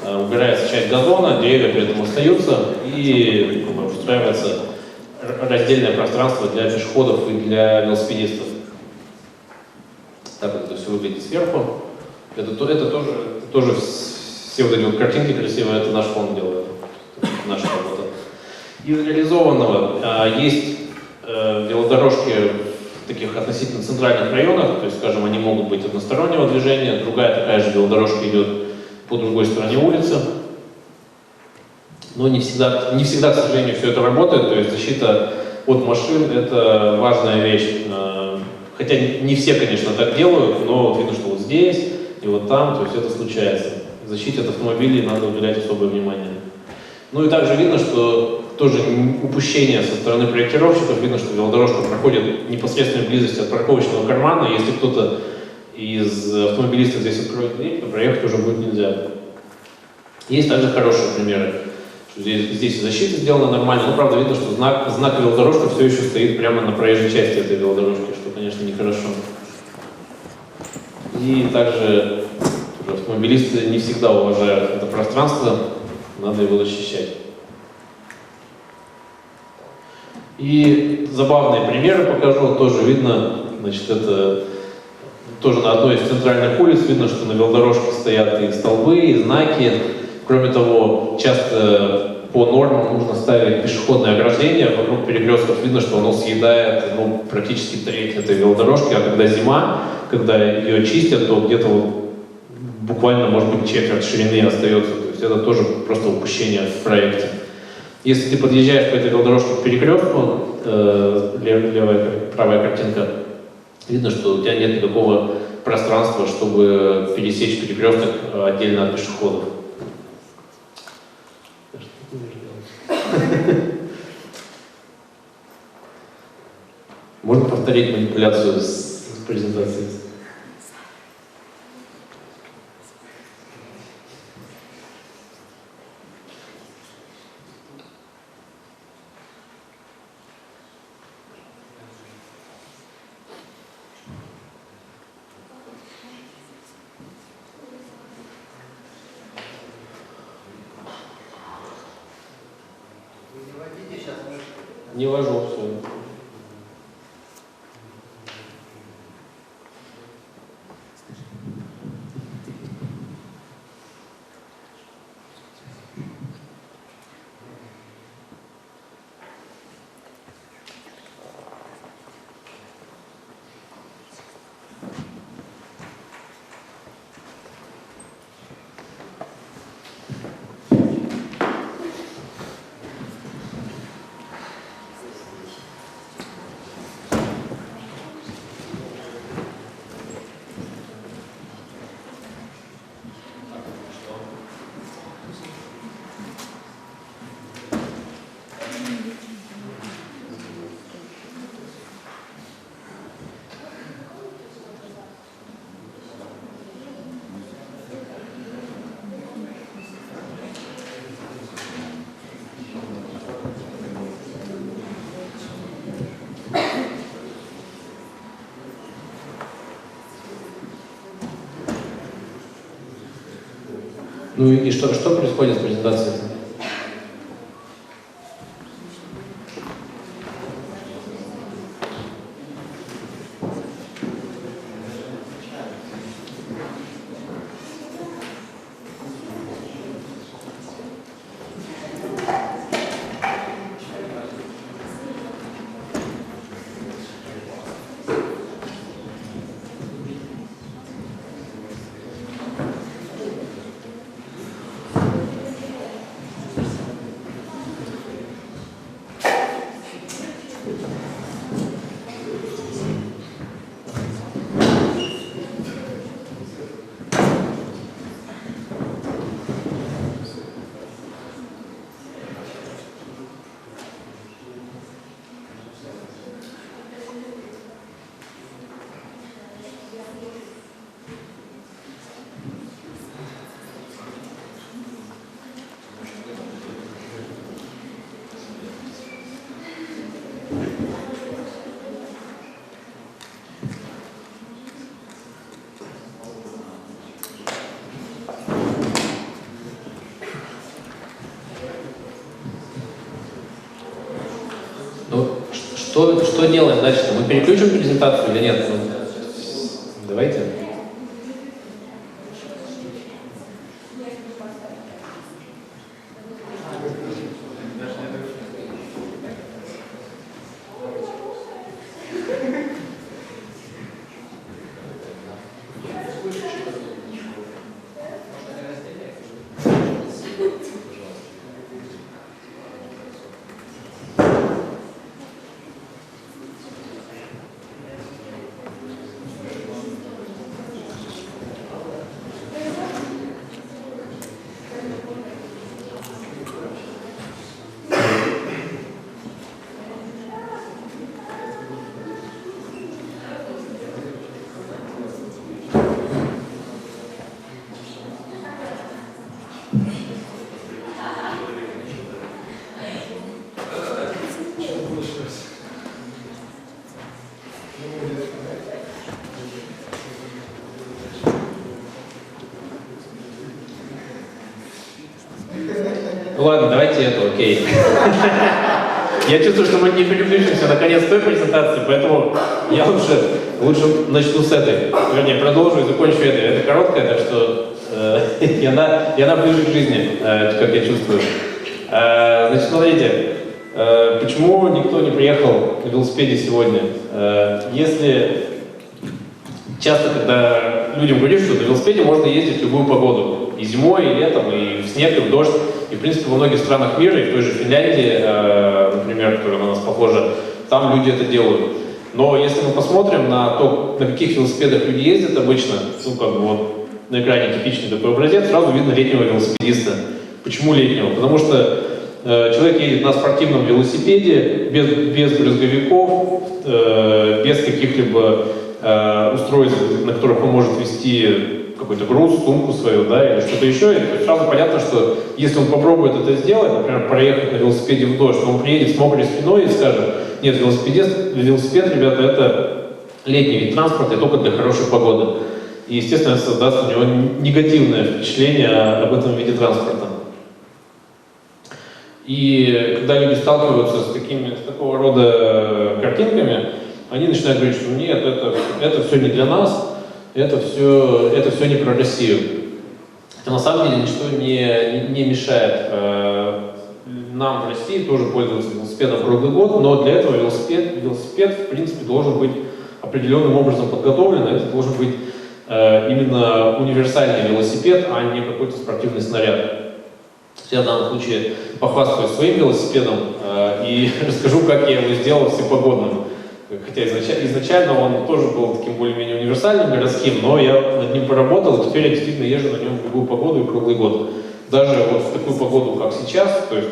Убирается часть газона, деревья при этом остаются и устраивается раздельное пространство для пешеходов и для велосипедистов. Так вот это все выглядит сверху. Это тоже все вот эти вот картинки красивые, это наш фонд делает, наша работа. Из реализованного есть велодорожки в таких относительно центральных районах, то есть, скажем, они могут быть одностороннего движения, другая такая же велодорожка идет по другой стороне улицы. Но не всегда, к сожалению, все это работает, то есть защита от машин — это важная вещь. Хотя не все, конечно, так делают, но вот видно, что вот здесь и вот там, то есть это случается. Защите от автомобилей надо уделять особое внимание. Ну и также видно, что тоже упущение со стороны проектировщиков, видно, что велодорожка проходит в непосредственной близости от парковочного кармана, и если кто-то из автомобилистов здесь откроет дверь, то проехать уже будет нельзя. Есть также хорошие примеры, что здесь защита сделана нормально, но правда видно, что знак велодорожка все еще стоит прямо на проезжей части этой велодорожки, что, конечно, нехорошо. И также автомобилисты не всегда уважают это пространство, надо его защищать. И забавные примеры покажу, тоже видно, значит, это тоже на одной из центральных улиц видно, что на велодорожке стоят и столбы, и знаки. Кроме того, часто по нормам нужно ставить пешеходное ограждение вокруг перекрестков. Видно, что оно съедает практически треть этой велодорожки, а когда зима, когда ее чистят, то где-то вот буквально, может быть, четверть ширины остается. То есть это тоже просто упущение в проекте. Если ты подъезжаешь по этой велодорожке к перекрестку, правая картинка, видно, что у тебя нет никакого пространства, чтобы пересечь перекресток отдельно от пешеходов. Можно повторить манипуляцию с презентацией? Не вожу все. Ну и что происходит с презентацией? Ну, что делаем дальше? Мы переключим презентацию или нет? Ну, давайте. Ладно, давайте это, окей. Я чувствую, что мы не переключимся на конец той презентации, поэтому я лучше начну с этой. Вернее, продолжу и закончу этой. Это короткая, так что и она ближе к жизни, как я чувствую. Значит, смотрите, почему никто не приехал на велосипеде сегодня? Если часто, когда людям говорят, что на велосипеде можно ездить в любую погоду, и зимой, и летом, и в снег, и в дождь, и в принципе во многих странах мира, и в той же Финляндии, например, которая на нас похожа, там люди это делают. Но если мы посмотрим на то, на каких велосипедах люди ездят обычно, ну как бы вот на экране типичный такой образец, сразу видно летнего велосипедиста. Почему летнего? Потому что человек едет на спортивном велосипеде, без брызговиков, без каких-либо устройств, на которых он может вести какой-то груз, сумку свою, да, или что-то еще, и сразу понятно, что если он попробует это сделать, например, проехать на велосипеде в дождь, он приедет с мокрой спиной и скажет: нет, велосипед, ребята, это летний вид транспорта, и только для хорошей погоды. И, естественно, это создаст у него негативное впечатление об этом виде транспорта. И когда люди сталкиваются с такого рода картинками, они начинают говорить, что нет, это все не для нас, это все не про Россию. Хотя на самом деле ничто не мешает нам в России тоже пользоваться велосипедом круглый год, но для этого велосипед в принципе должен быть определенным образом подготовлен, это должен быть именно универсальный велосипед, а не какой-то спортивный снаряд. Я в данном случае похвастаюсь своим велосипедом и расскажу, как я его сделал всепогодным. Хотя изначально он тоже был таким более-менее универсальным, городским, но я над ним поработал, и теперь я действительно езжу на нем в любую погоду и круглый год. Даже вот в такую погоду, как сейчас, то есть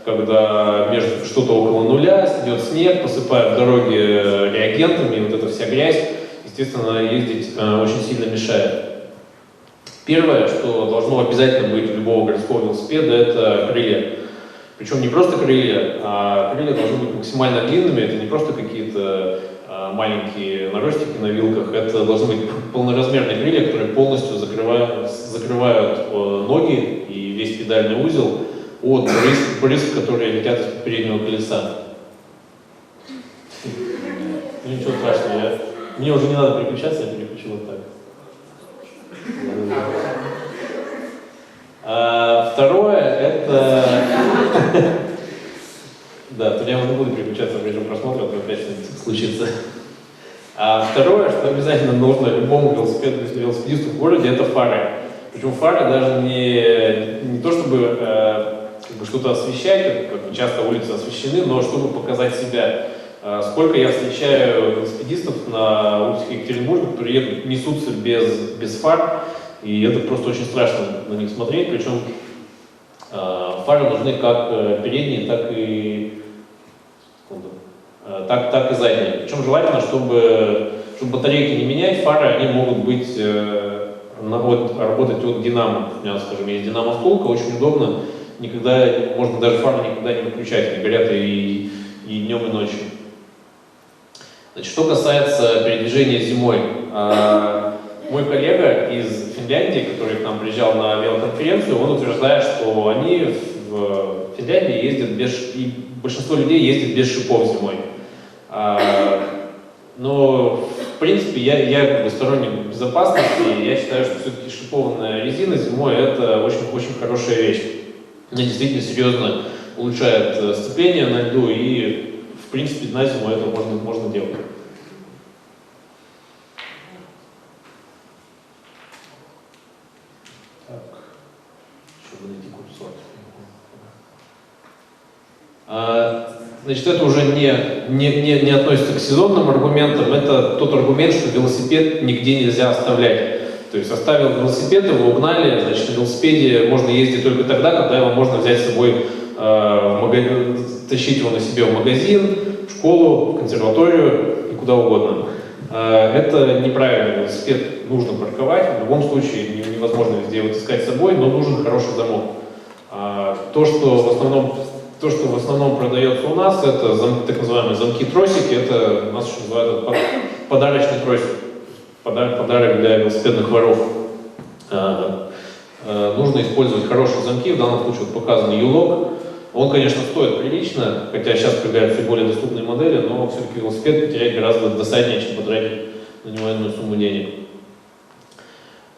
когда между что-то около нуля, идет снег, посыпают дороги реагентами, и вот эта вся грязь, естественно, ездить очень сильно мешает. Первое, что должно обязательно быть у любого городского велосипеда, это крылья. Причем не просто крылья, а крылья должны быть максимально длинными, это не просто какие-то маленькие наростики на вилках. Это должны быть полноразмерные крылья, которые полностью закрывают ноги и весь педальный узел от брызг, которые летят из переднего колеса. Ну ничего страшного, мне уже не надо переключаться, я переключу вот так. Второе, это... Да, то я уже не буду переключаться в режим просмотра, то опять что-нибудь случится. А второе, что обязательно нужно любому велосипедисту в городе, это фары. Причем фары даже не то, чтобы что-то освещать, как часто улицы освещены, но чтобы показать себя. Сколько я встречаю велосипедистов на улицах Екатеринбурга, которые несутся без фар, и это просто очень страшно на них смотреть, причем фары нужны как передние, так и задние. Причем желательно, чтобы батарейки не менять, фары они могут быть работать от динамо. У меня, скажем, есть динамо-втулка, очень удобно, можно даже фары никогда не выключать, они горят и днем, и ночью. Значит, что касается передвижения зимой, мой коллега из Финляндии, который к нам приезжал на велоконференцию, он утверждает, что они в Финляндии ездят и большинство людей ездит без шипов зимой. Но, в принципе, я как бы сторонник безопасности, и я считаю, что все-таки шипованная резина зимой это очень хорошая вещь. Она действительно серьезно улучшает сцепление на льду, и, в принципе, на зиму это можно делать. Значит, это уже не относится к сезонным аргументам, это тот аргумент, что велосипед нигде нельзя оставлять. То есть оставил велосипед, его угнали, значит, на велосипеде можно ездить только тогда, когда его можно взять с собой тащить его на себе в магазин, в школу, в консерваторию и куда угодно. Это неправильно, велосипед нужно парковать, в любом случае невозможно везде его таскать с собой, но нужен хороший замок. То, что в основном продается у нас, это так называемые замки-тросики, это у нас еще называют подарочный тросик, подарок для велосипедных воров. Нужно использовать хорошие замки, в данном случае вот показан U-Lock. Он, конечно, стоит прилично, хотя сейчас появляются все более доступные модели, но все-таки велосипед потерять гораздо досаднее, чем потратить на него энную сумму денег.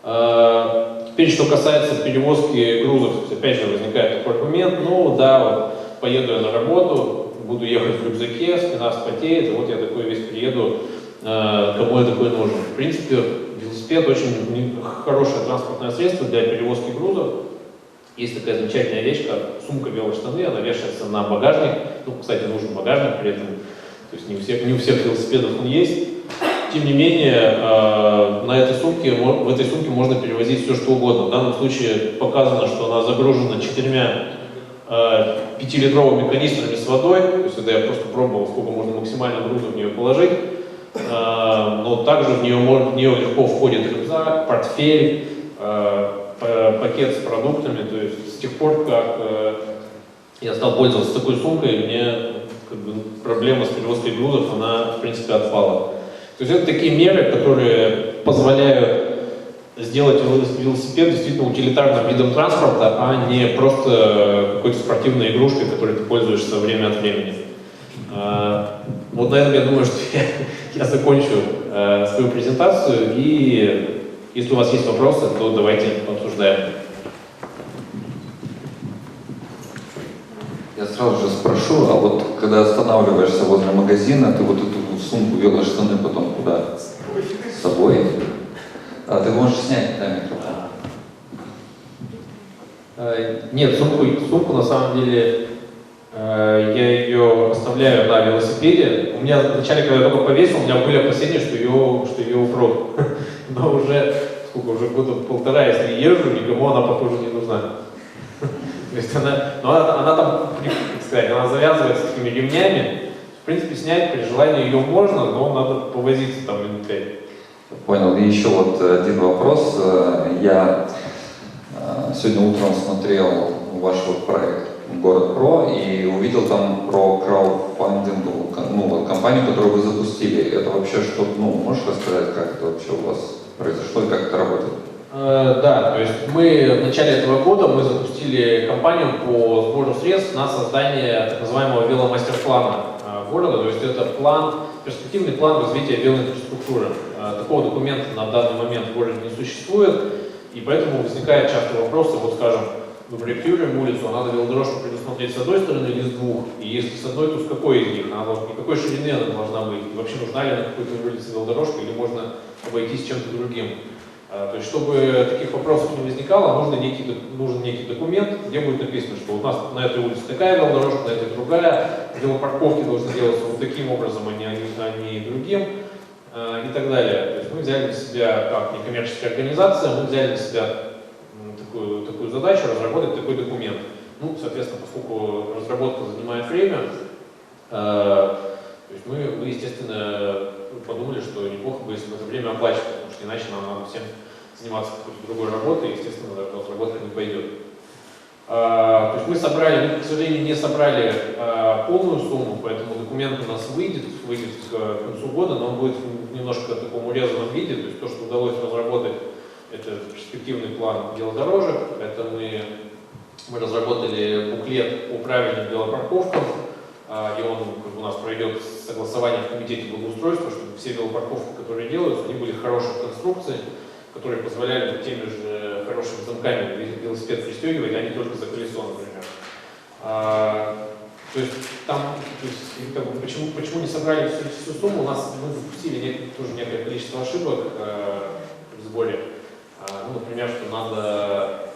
Теперь, что касается перевозки грузов, опять же возникает такой аргумент, ну да, вот поеду я на работу, буду ехать в рюкзаке, спина вспотеет, и вот я такой весь приеду, кому я такой нужен. В принципе, велосипед очень хорошее транспортное средство для перевозки грузов. Есть такая замечательная вещь, как сумка велоштаны, она вешается на багажник. Ну, кстати, нужен багажник при этом, то есть не у всех велосипедов он есть. Тем не менее, в этой сумке можно перевозить все, что угодно. В данном случае показано, что она загружена 4 5-литровыми канистрами с водой. То есть это я просто пробовал, сколько можно максимально груза в нее положить. Но также в нее легко входит рюкзак, портфель, пакет с продуктами. То есть с тех пор, как я стал пользоваться такой сумкой, мне проблема с перевозкой грузов, она в принципе отпала. То есть это такие меры, которые позволяют сделать велосипед действительно утилитарным видом транспорта, а не просто какой-то спортивной игрушкой, которой ты пользуешься время от времени. Вот на этом я думаю, что я закончу свою презентацию, и если у вас есть вопросы, то давайте обсуждаем. Я сразу же спрошу, а вот когда останавливаешься возле магазина, ты вот эту сумку велоштаны потом куда? С собой? А ты можешь снять, да, микрофон? Нет, сумку на самом деле я ее оставляю на велосипеде. У меня вначале, когда я только повесил, у меня были опасения, что ее упрут. Но уже года полтора, если езжу, никому она, похоже, не нужна. То есть она там, как сказать, она завязывается такими ремнями. В принципе, снять при желании ее можно, но надо повозиться там минут 5. Понял. И еще вот один вопрос. Я сегодня утром смотрел ваш вот проект Город Про и увидел там про краудфандинговую компанию, которую вы запустили. Это вообще что, можешь рассказать, как это вообще у вас произошло и как это работает? Да, то есть мы в начале этого года мы запустили кампанию по сбору средств на создание так называемого веломастер-плана города. То есть это перспективный план развития велоинфраструктуры. Такого документа на данный момент в городе не существует, и поэтому возникает часто вопросы, вот скажем, мы проектируем улицу, а надо велодорожку предусмотреть с одной стороны или с двух, и если с одной, то с какой из них, и какой ширины она должна быть, и вообще нужна ли на какой-то улице велодорожка, или можно обойтись чем-то другим. То есть, чтобы таких вопросов не возникало, нужен некий документ, где будет написано, что у нас на этой улице такая велодорожка, на этой другая, велопарковки должны делаться вот таким образом, а не другим, и так далее. То есть мы взяли на себя, как некоммерческая организация, мы взяли на себя такую задачу разработать такой документ. Соответственно, поскольку разработка занимает время, то есть мы, естественно, подумали, что неплохо бы, если бы это время оплачивать, потому что иначе нам надо всем заниматься какой-то другой работой, и, естественно, разработка не пойдет. То есть мы, к сожалению, не собрали полную сумму, поэтому документ у нас выйдет к концу года, но он будет в немножко таком урезанном виде. То есть то, что удалось разработать, это перспективный план велодорожек, это мы разработали буклет по правильным велопарковкам, и он у нас пройдет согласование в комитете благоустройства, чтобы все велопарковки, которые делаются, они были хороших конструкций, которые позволяли вот теми же хорошими замками велосипед пристегивать, а не только за колесо, например. То есть почему не собрали всю сумму, мы допустили тоже некое количество ошибок в сборе. Например, что надо,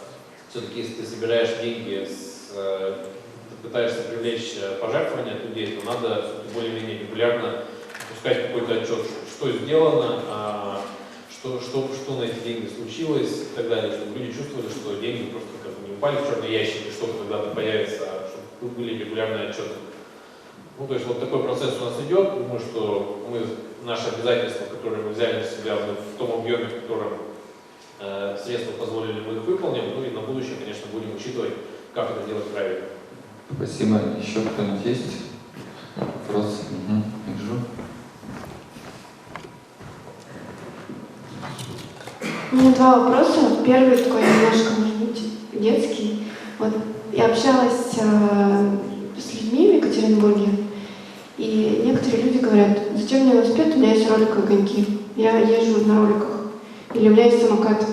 все-таки если ты собираешь деньги, ты пытаешься привлечь пожертвования от людей, то надо более-менее регулярно пускать какой-то отчет, что сделано, что на эти деньги случилось и так далее, чтобы люди чувствовали, что деньги просто не упали в черный ящик, и что-то когда-то появится, а чтобы были регулярные отчеты. То есть вот такой процесс у нас идет. Думаю, что наши обязательства, которые мы взяли на себя в том объеме, в котором средства позволили, мы их выполним, и на будущее, конечно, будем учитывать, как это делать правильно. Спасибо. Еще кто-нибудь есть? Вопрос? Вижу. У меня два вопроса. Первый такой немножко, может быть, детский. Вот я общалась с людьми в Екатеринбурге, и некоторые люди говорят: зачем мне велосипед, у меня есть роликовые коньки, я езжу на роликах, или у меня есть самокат,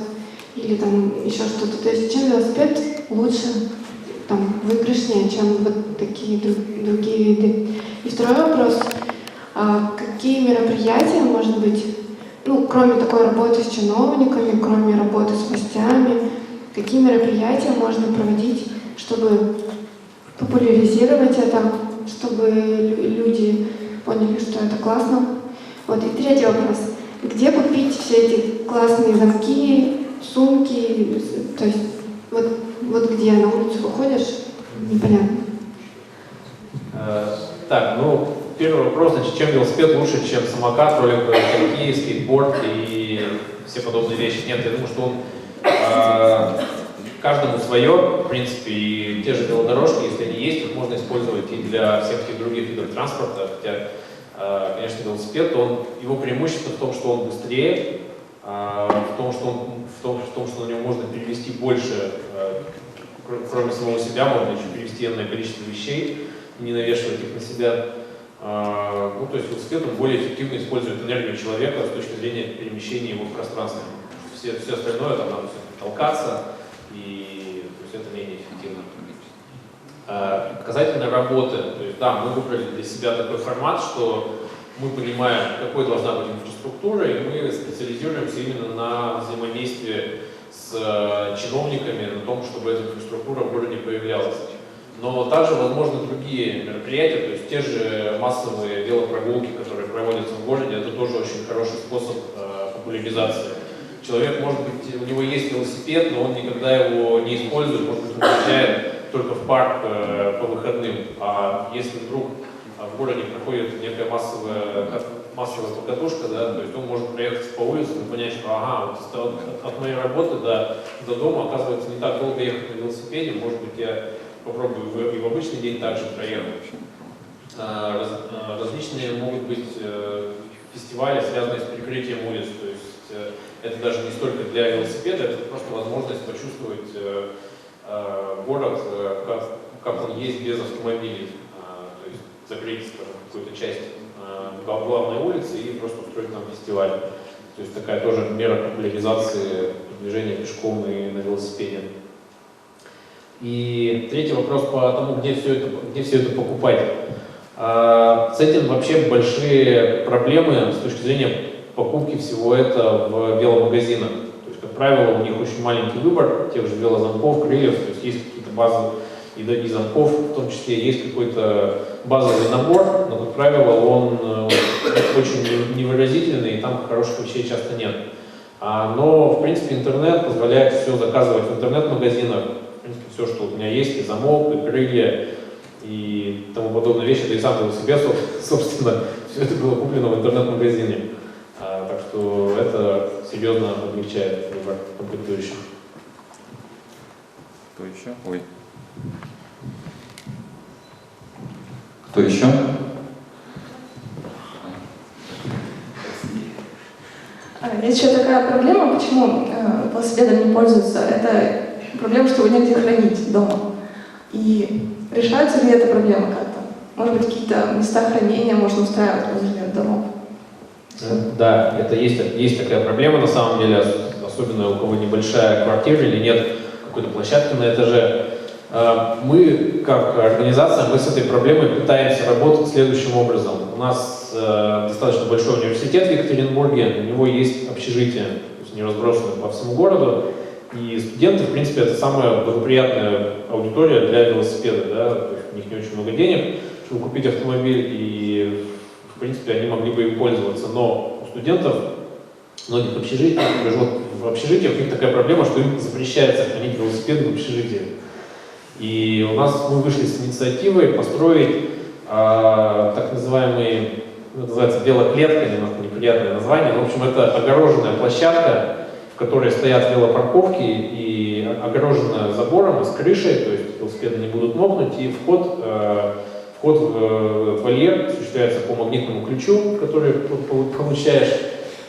или там еще что-то. То есть чем велосипед лучше, выигрышнее, чем вот такие другие виды. И второй вопрос: какие мероприятия, может быть, кроме такой работы с чиновниками, кроме работы с властями, какие мероприятия можно проводить, чтобы популяризировать это, чтобы люди поняли, что это классно? И третий вопрос: где купить все эти классные замки, сумки? То есть вот где на улицу выходишь, непонятно. Первый вопрос, чем велосипед лучше, чем самокат, роликовые коньки, скейтборд и все подобные вещи? Нет, я думаю, что каждому свое, в принципе, и те же велодорожки, если они есть, их можно использовать и для всех тех других видов транспорта, хотя, конечно, велосипед, его преимущество в том, что он быстрее, в том, что на него можно перевести больше, кроме самого себя, можно еще перевести энное количество вещей, не навешивать их на себя. То есть велосипед он более эффективно использует энергию человека с точки зрения перемещения его в пространстве. Все остальное там надо толкаться, и то есть это менее эффективно. Касательно работы, то есть, мы выбрали для себя такой формат, что мы понимаем, какой должна быть инфраструктура, и мы специализируемся именно на взаимодействии с чиновниками, на том, чтобы эта инфраструктура в городе появлялась. Но также возможны другие мероприятия, то есть те же массовые велопрогулки, которые проводятся в городе, это тоже очень хороший способ популяризации. Человек, может быть, у него есть велосипед, но он никогда его не использует, может быть, он приезжает только в парк по выходным. А если вдруг в городе проходит некая массовая покатушка, то есть он может проехать по улице и понять, что от моей работы до дома, оказывается, не так долго ехать на велосипеде, может быть, я попробую и в обычный день также проехать. Различные могут быть фестивали, связанные с перекрытием улиц. То есть это даже не столько для велосипеда, это просто возможность почувствовать город, как он есть без автомобилей. То есть закрыть, скажем, какую-то часть главной улицы и просто устроить там фестиваль. То есть такая тоже мера популяризации движения пешком и на велосипеде. И третий вопрос по тому, где все это покупать. С этим вообще большие проблемы с точки зрения покупки всего это в веломагазинах. То есть, как правило, у них очень маленький выбор тех же велозамков, крыльев, то есть есть какие-то базы и замков, в том числе есть какой-то базовый набор, но, как правило, он очень невыразительный, и там хороших вещей часто нет. Но, в принципе, интернет позволяет все заказывать в интернет-магазинах. В принципе, все, что у меня есть, и замок, и крылья, и тому подобные вещи, да и сам велосипед, собственно, все это было куплено в интернет-магазине. Так что это серьезно облегчает выбор комплектующих. Кто еще? Ой. Кто еще? Есть еще такая проблема, почему велосипедом не пользуются. Это проблема, что его негде хранить дома. И решается ли эта проблема как-то? Может быть, какие-то места хранения можно устраивать возле домов? Да, это есть такая проблема на самом деле, особенно у кого небольшая квартира или нет какой-то площадки на этаже. Мы, как организация, мы с этой проблемой пытаемся работать следующим образом. У нас достаточно большой университет в Екатеринбурге, у него есть общежитие, то есть они разбросаны по всему городу, и студенты, в принципе, это самая благоприятная аудитория для велосипеда, да? То есть у них не очень много денег, чтобы купить автомобиль, и, в принципе, они могли бы им пользоваться, но у студентов многих общежитий, в общежитиях у них такая проблема, что им запрещается хранить велосипеды в общежитии. И у нас мы вышли с инициативой построить так называемые, называется велоклетка, немножко неприятное название, но, в общем, это огороженная площадка, в которой стоят велопарковки и огороженная забором с крышей, то есть велосипеды не будут мокнуть, и вход в вольер осуществляется по магнитному ключу, который получаешь,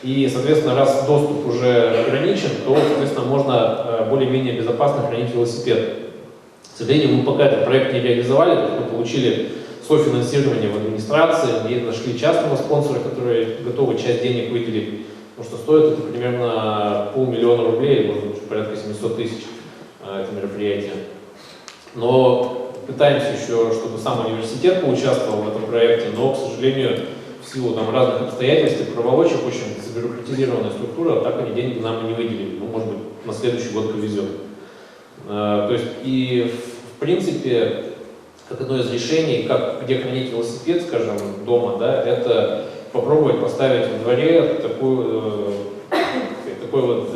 и, соответственно, раз доступ уже ограничен, то, соответственно, можно более-менее безопасно хранить велосипед. К сожалению, мы пока этот проект не реализовали, то есть мы получили софинансирование в администрации, мы нашли частного спонсора, который готовы часть денег выделить, потому что стоит это примерно 500 000 рублей, может быть, порядка 700 000 это мероприятие. Но пытаемся еще, чтобы сам университет поучаствовал в этом проекте, но, к сожалению, в силу там разных обстоятельств и проволочек, очень забюрократизированная структура, так они деньги нам и не выделили. Ну, может быть, на следующий год повезет. То есть, и в принципе, как одно из решений, где хранить велосипед, скажем, дома, да, это попробовать поставить во дворе такую вот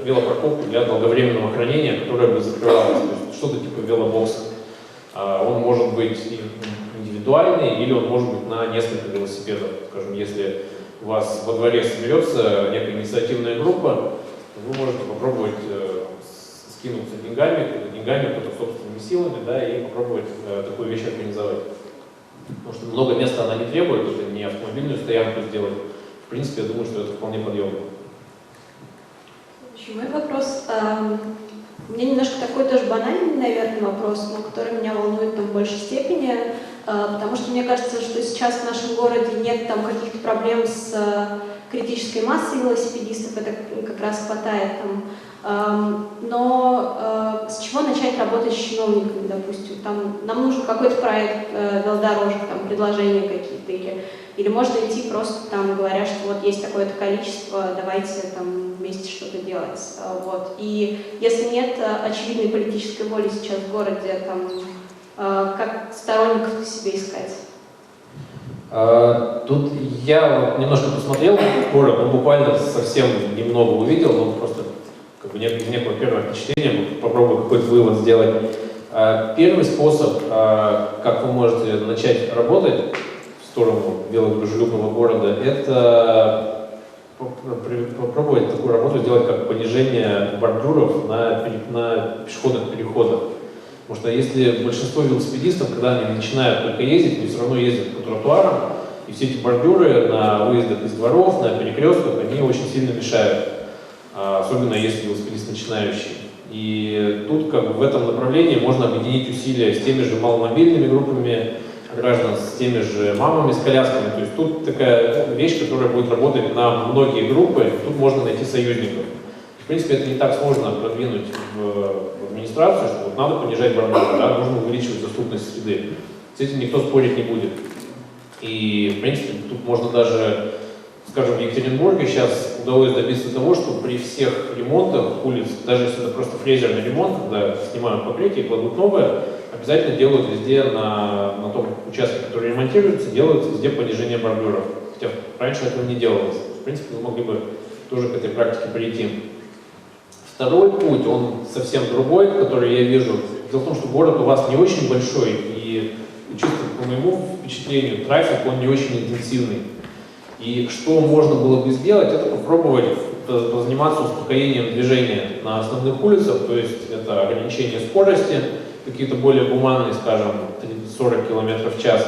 велопарковку для долговременного хранения, которая бы закрывалась, то есть что-то типа велобокса. Он может быть индивидуальный или он может быть на несколько велосипедов. Скажем, если у вас во дворе соберется некая инициативная группа, вы можете попробовать скинуться деньгами, кто-то собственными силами, да, и попробовать такую вещь организовать. Потому что много места она не требует, это не автомобильную стоянку сделать. В принципе, я думаю, что это вполне подъемно. Мой вопрос. У меня немножко такой тоже банальный, наверное, вопрос, но который меня волнует там в большей степени, потому что мне кажется, что сейчас в нашем городе нет там каких-то проблем с критической массой велосипедистов, это как раз хватает там. Но с чего начать работать с чиновниками, допустим? Там, нам нужен какой-то проект велодорожек, там, предложения какие-то, или можно идти просто там, говоря, что вот есть такое-то количество, давайте там вместе что-то делать. Вот. И если нет очевидной политической воли сейчас в городе, там, как сторонников себе искать? Тут я немножко посмотрел город, но буквально совсем немного увидел, но просто как бы некое первое впечатление, попробую какой-то вывод сделать. Первый способ, как вы можете начать работать в сторону велодружелюбного города, это попробовать такую работу сделать, как понижение бордюров на пешеходных переходах. Потому Потому что если большинство велосипедистов, когда они начинают только ездить, они все равно ездят по тротуарам, и все эти бордюры на выездах из дворов, на перекрестках, они очень сильно мешают, особенно если велосипедист начинающий. И тут как бы в этом направлении можно объединить усилия с теми же маломобильными группами граждан, с теми же мамами с колясками. То есть тут такая вещь, которая будет работать на многие группы, тут можно найти союзников. В принципе, это не так сложно продвинуть в администрацию, что вот надо понижать бордюры, да, нужно увеличивать доступность среды. С этим никто спорить не будет. И, в принципе, тут можно даже, скажем, в Екатеринбурге сейчас удалось добиться того, что при всех ремонтах улиц, даже если это просто фрезерный ремонт, когда снимают покрытие и кладут новое, обязательно делают везде на том участке, который ремонтируется, делают везде понижение бордюров. Хотя раньше этого не делалось. В принципе, вы могли бы тоже к этой практике прийти. Второй путь, он совсем другой, который я вижу. Дело в том, что город у вас не очень большой, и чисто по моему впечатлению, трафик, он не очень интенсивный. И что можно было бы сделать, это попробовать позаниматься успокоением движения на основных улицах, то есть это ограничение скорости, какие-то более гуманные, скажем, 30-40 км в час.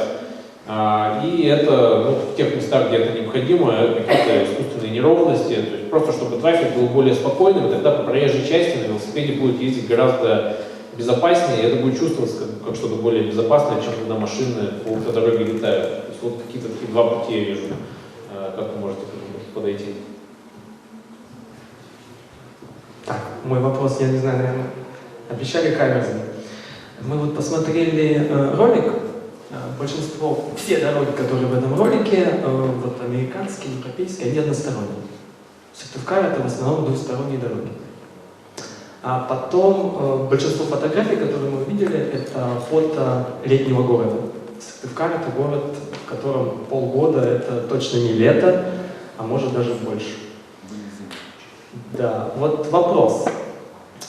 И это в тех местах, где это необходимо, какие-то искусственные неровности, то есть просто чтобы трафик был более спокойным, тогда по проезжей части на велосипеде будет ездить гораздо безопаснее, и это будет чувствоваться как что-то более безопасное, чем когда машины по автодороге летают. То есть вот какие-то такие два пути я вижу, как вы можете к этому подойти. Так, мой вопрос, я не знаю, наверное, обещали камеры. Мы вот посмотрели ролик, все дороги, которые в этом ролике, вот американские, европейские, они односторонние. Сыктывкар — это в основном двусторонние дороги. А потом большинство фотографий, которые мы увидели, это фото летнего города. Сыктывкар — это город, в котором полгода — это точно не лето, а может даже больше. Да, вот вопрос.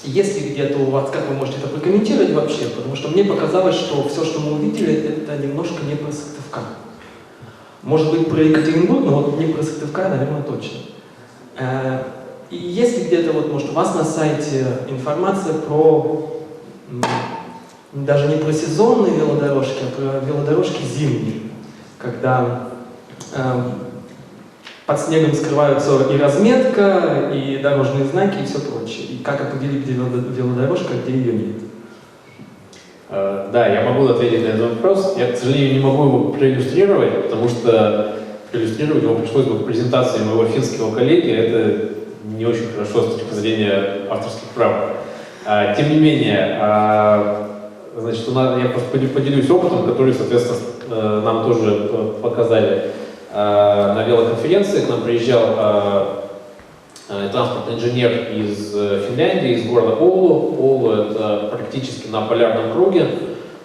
Если где-то у вас, как вы можете это прокомментировать вообще? Потому что мне показалось, что все, что мы увидели, это немножко не про Сыктывкар. Может быть, про Екатеринбург, но вот не про Сыктывкар, наверное, точно. И если где-то, вот, может, у вас на сайте информация про, даже не про сезонные велодорожки, а про велодорожки зимние, когда под снегом скрываются и разметка, и дорожные знаки, и все прочее. И как определить, где велодорожка, а где ее нет? Да, я могу ответить на этот вопрос. Я, к сожалению, не могу его проиллюстрировать, потому что проиллюстрировать его пришлось бы к презентации моего финского коллеги. Это не очень хорошо с точки зрения авторских прав. Тем не менее, значит, я просто поделюсь опытом, который, соответственно, нам тоже показали. На велоконференции к нам приезжал транспортный инженер из Финляндии, из города Оулу. Оулу — это практически на полярном круге,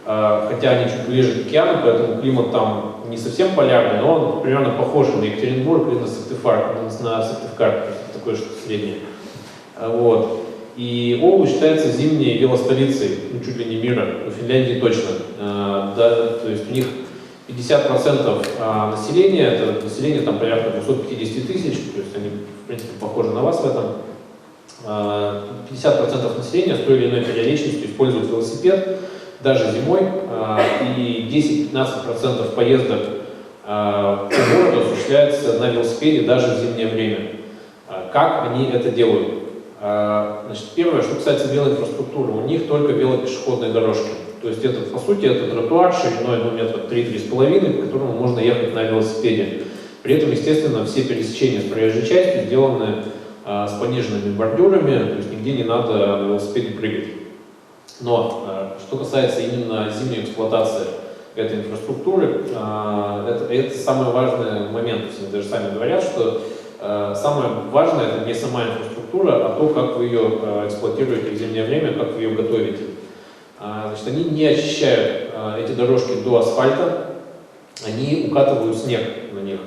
хотя они чуть ближе к океану, поэтому климат там не совсем полярный, но он примерно похож на Екатеринбург или на Сыктывкар, такое что-то среднее. Вот. И Оулу считается зимней велостолицей, чуть ли не мира, в Финляндии точно. Да, то есть у них 50% населения, это население там порядка 250 тысяч, то есть они, в принципе, похожи на вас в этом. 50% населения с той или иной периодичностью используют велосипед, даже зимой, и 10-15% поездок по городу осуществляется на велосипеде даже в зимнее время. Как они это делают? Значит, первое, что касается велоинфраструктуры, у них только велопешеходные дорожки. То есть это, по сути, это тротуар шириной метра 3-3,5, по которому можно ехать на велосипеде. При этом, естественно, все пересечения с проезжей частью сделаны с пониженными бордюрами, то есть нигде не надо на велосипеде прыгать. Но что касается именно зимней эксплуатации этой инфраструктуры, это самый важный момент. То есть они даже сами говорят, что самое важное — это не сама инфраструктура, а то, как вы ее эксплуатируете в зимнее время, как вы ее готовите. Значит, они не очищают эти дорожки до асфальта, они укатывают снег на них.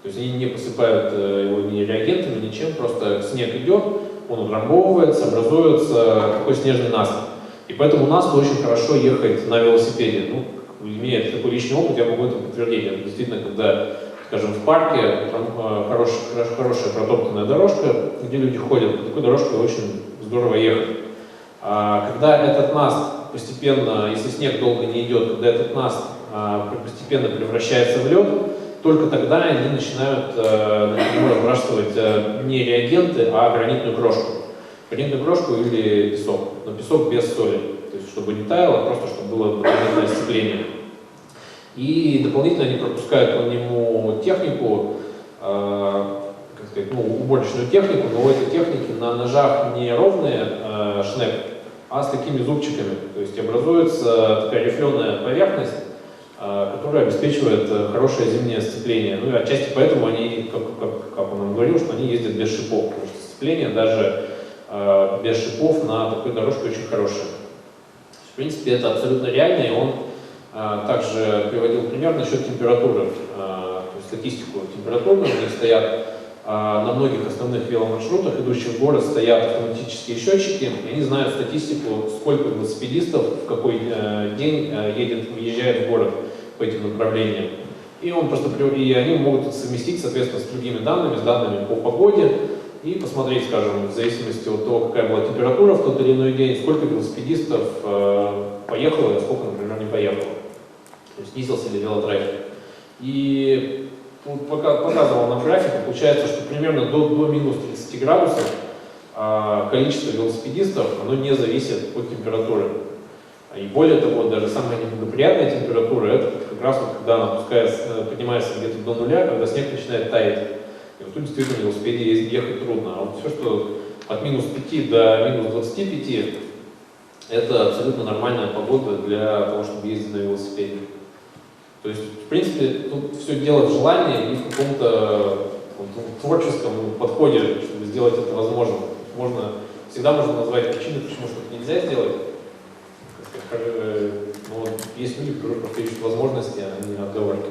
То есть они не посыпают его ни реагентами, ничем, просто снег идет, он утрамбовывается, образуется такой снежный насыпь. И поэтому у нас очень хорошо ехать на велосипеде. Ну, имея такой личный опыт, я могу это подтвердить. Это действительно, когда, скажем, в парке, там хорошая протоптанная дорожка, где люди ходят, по такой дорожке очень здорово ехать. А когда этот наст постепенно, если снег долго не идет, когда этот наст постепенно превращается в лед, только тогда они начинают например, разбрасывать не реагенты, а гранитную крошку. Гранитную крошку или песок, но песок без соли, то есть чтобы не таяло, просто чтобы было дополнительное сцепление. И дополнительно они пропускают по нему технику, как сказать, уборочную технику, но у этой техники на ножах не ровные шнек, а с такими зубчиками. То есть образуется такая рифленая поверхность, которая обеспечивает хорошее зимнее сцепление. Ну и отчасти поэтому они, как он нам говорил, что они ездят без шипов, потому что сцепление даже без шипов на такой дорожке очень хорошее. В принципе, это абсолютно реально, и он также приводил пример насчет температуры, то есть статистику температурную. У них стоят на многих основных веломаршрутах, идущих в город, стоят автоматические счетчики, и они знают статистику, сколько велосипедистов в какой день въезжает в город по этим направлениям. И они могут это совместить, соответственно, с другими данными, с данными по погоде, и посмотреть, скажем, в зависимости от того, какая была температура в тот или иной день, сколько велосипедистов поехало, а сколько, например, не поехало. То есть снизился ли велотрафик. И показывал нам график, получается, что примерно до минус 30 градусов количество велосипедистов оно не зависит от температуры. И более того, даже самая неблагоприятная температура, это как раз вот, когда она поднимается где-то до нуля, когда снег начинает таять. И вот тут действительно на велосипеде ехать трудно. А вот все, что от минус 5 до минус 25, это абсолютно нормальная погода для того, чтобы ездить на велосипеде. То есть, в принципе, тут все дело в желании и в каком-то творческом подходе, чтобы сделать это возможным. Всегда можно назвать причины, почему что-то нельзя сделать. Но есть люди, которые просто ищут возможности, а не отговорки.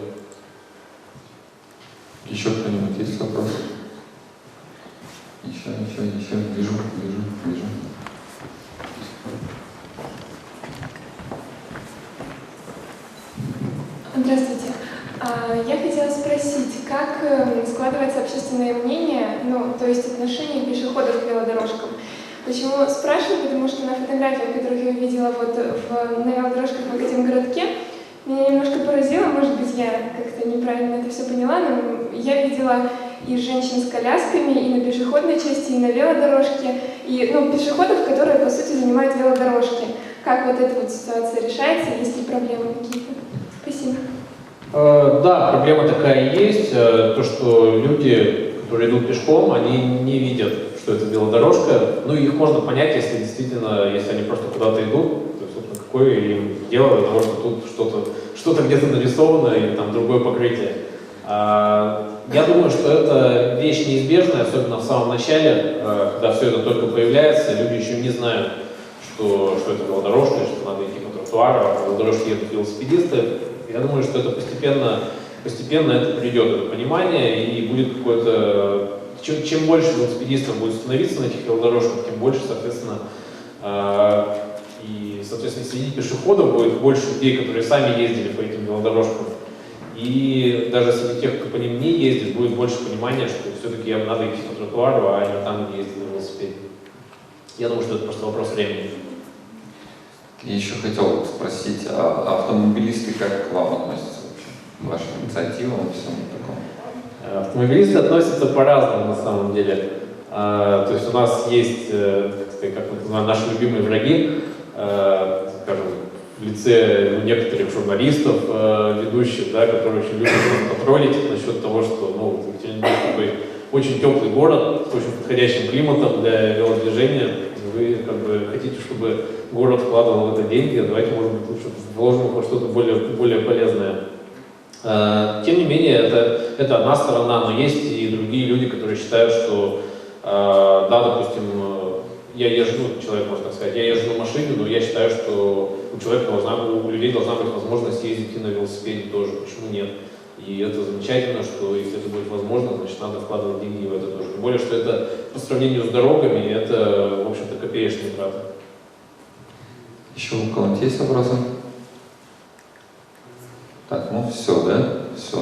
Еще кто-нибудь есть вопрос? Еще. Вижу. Здравствуйте. Я хотела спросить, как складывается общественное мнение, то есть отношение пешеходов к велодорожкам? Почему спрашиваю? Потому что на фотографиях, которых я видела на велодорожках в Академгородке, меня немножко поразило, может быть, я как-то неправильно это все поняла, но я видела и женщин с колясками, и на пешеходной части, и на велодорожке, и пешеходов, которые, по сути, занимают велодорожки. Как вот эта вот ситуация решается, есть ли проблемы какие-то? Спасибо. Да, проблема такая и есть. То, что люди, которые идут пешком, они не видят, что это велодорожка. Их можно понять, если они просто куда-то идут. То есть, собственно, какое им дело до того, что тут что-то где-то нарисовано или там другое покрытие. Я думаю, что это вещь неизбежная, особенно в самом начале, когда все это только появляется, люди еще не знают, что это велодорожка, что надо идти по тротуару, а по велодорожке едут велосипедисты. Я думаю, что это постепенно это придет, это понимание, и будет какое-то... Чем больше велосипедистов будет становиться на этих велодорожках, тем больше, соответственно, среди пешеходов будет больше людей, которые сами ездили по этим велодорожкам. И даже среди тех, кто по ним не ездит, будет больше понимания, что все-таки надо идти по тротуару, а не там, где ездить на велосипеде. Я думаю, что это просто вопрос времени. Я еще хотел спросить, а автомобилисты как к вам относятся вообще? К вашим инициативам и всему такому? Автомобилисты относятся по-разному на самом деле. То есть у нас есть, как мы называем, наши любимые враги, скажем, в лице некоторых журналистов, ведущих, которые очень любят потроллить насчет того, что Екатеринбург такой очень теплый город с очень подходящим климатом для велодвижения. Вы хотите, чтобы город вкладывал в это деньги, давайте, может быть, лучше вложим во что-то более полезное. Тем не менее, это одна сторона, но есть и другие люди, которые считают, что, допустим, я езжу на машине, но я считаю, что у людей должна быть возможность ездить и на велосипеде тоже. Почему нет? И это замечательно, что если это будет возможно, значит, надо вкладывать деньги в это тоже. Тем более, что это по сравнению с дорогами, это, в общем-то, копеечные траты. Еще у кого-нибудь есть вопросы? Так, все, да? Все.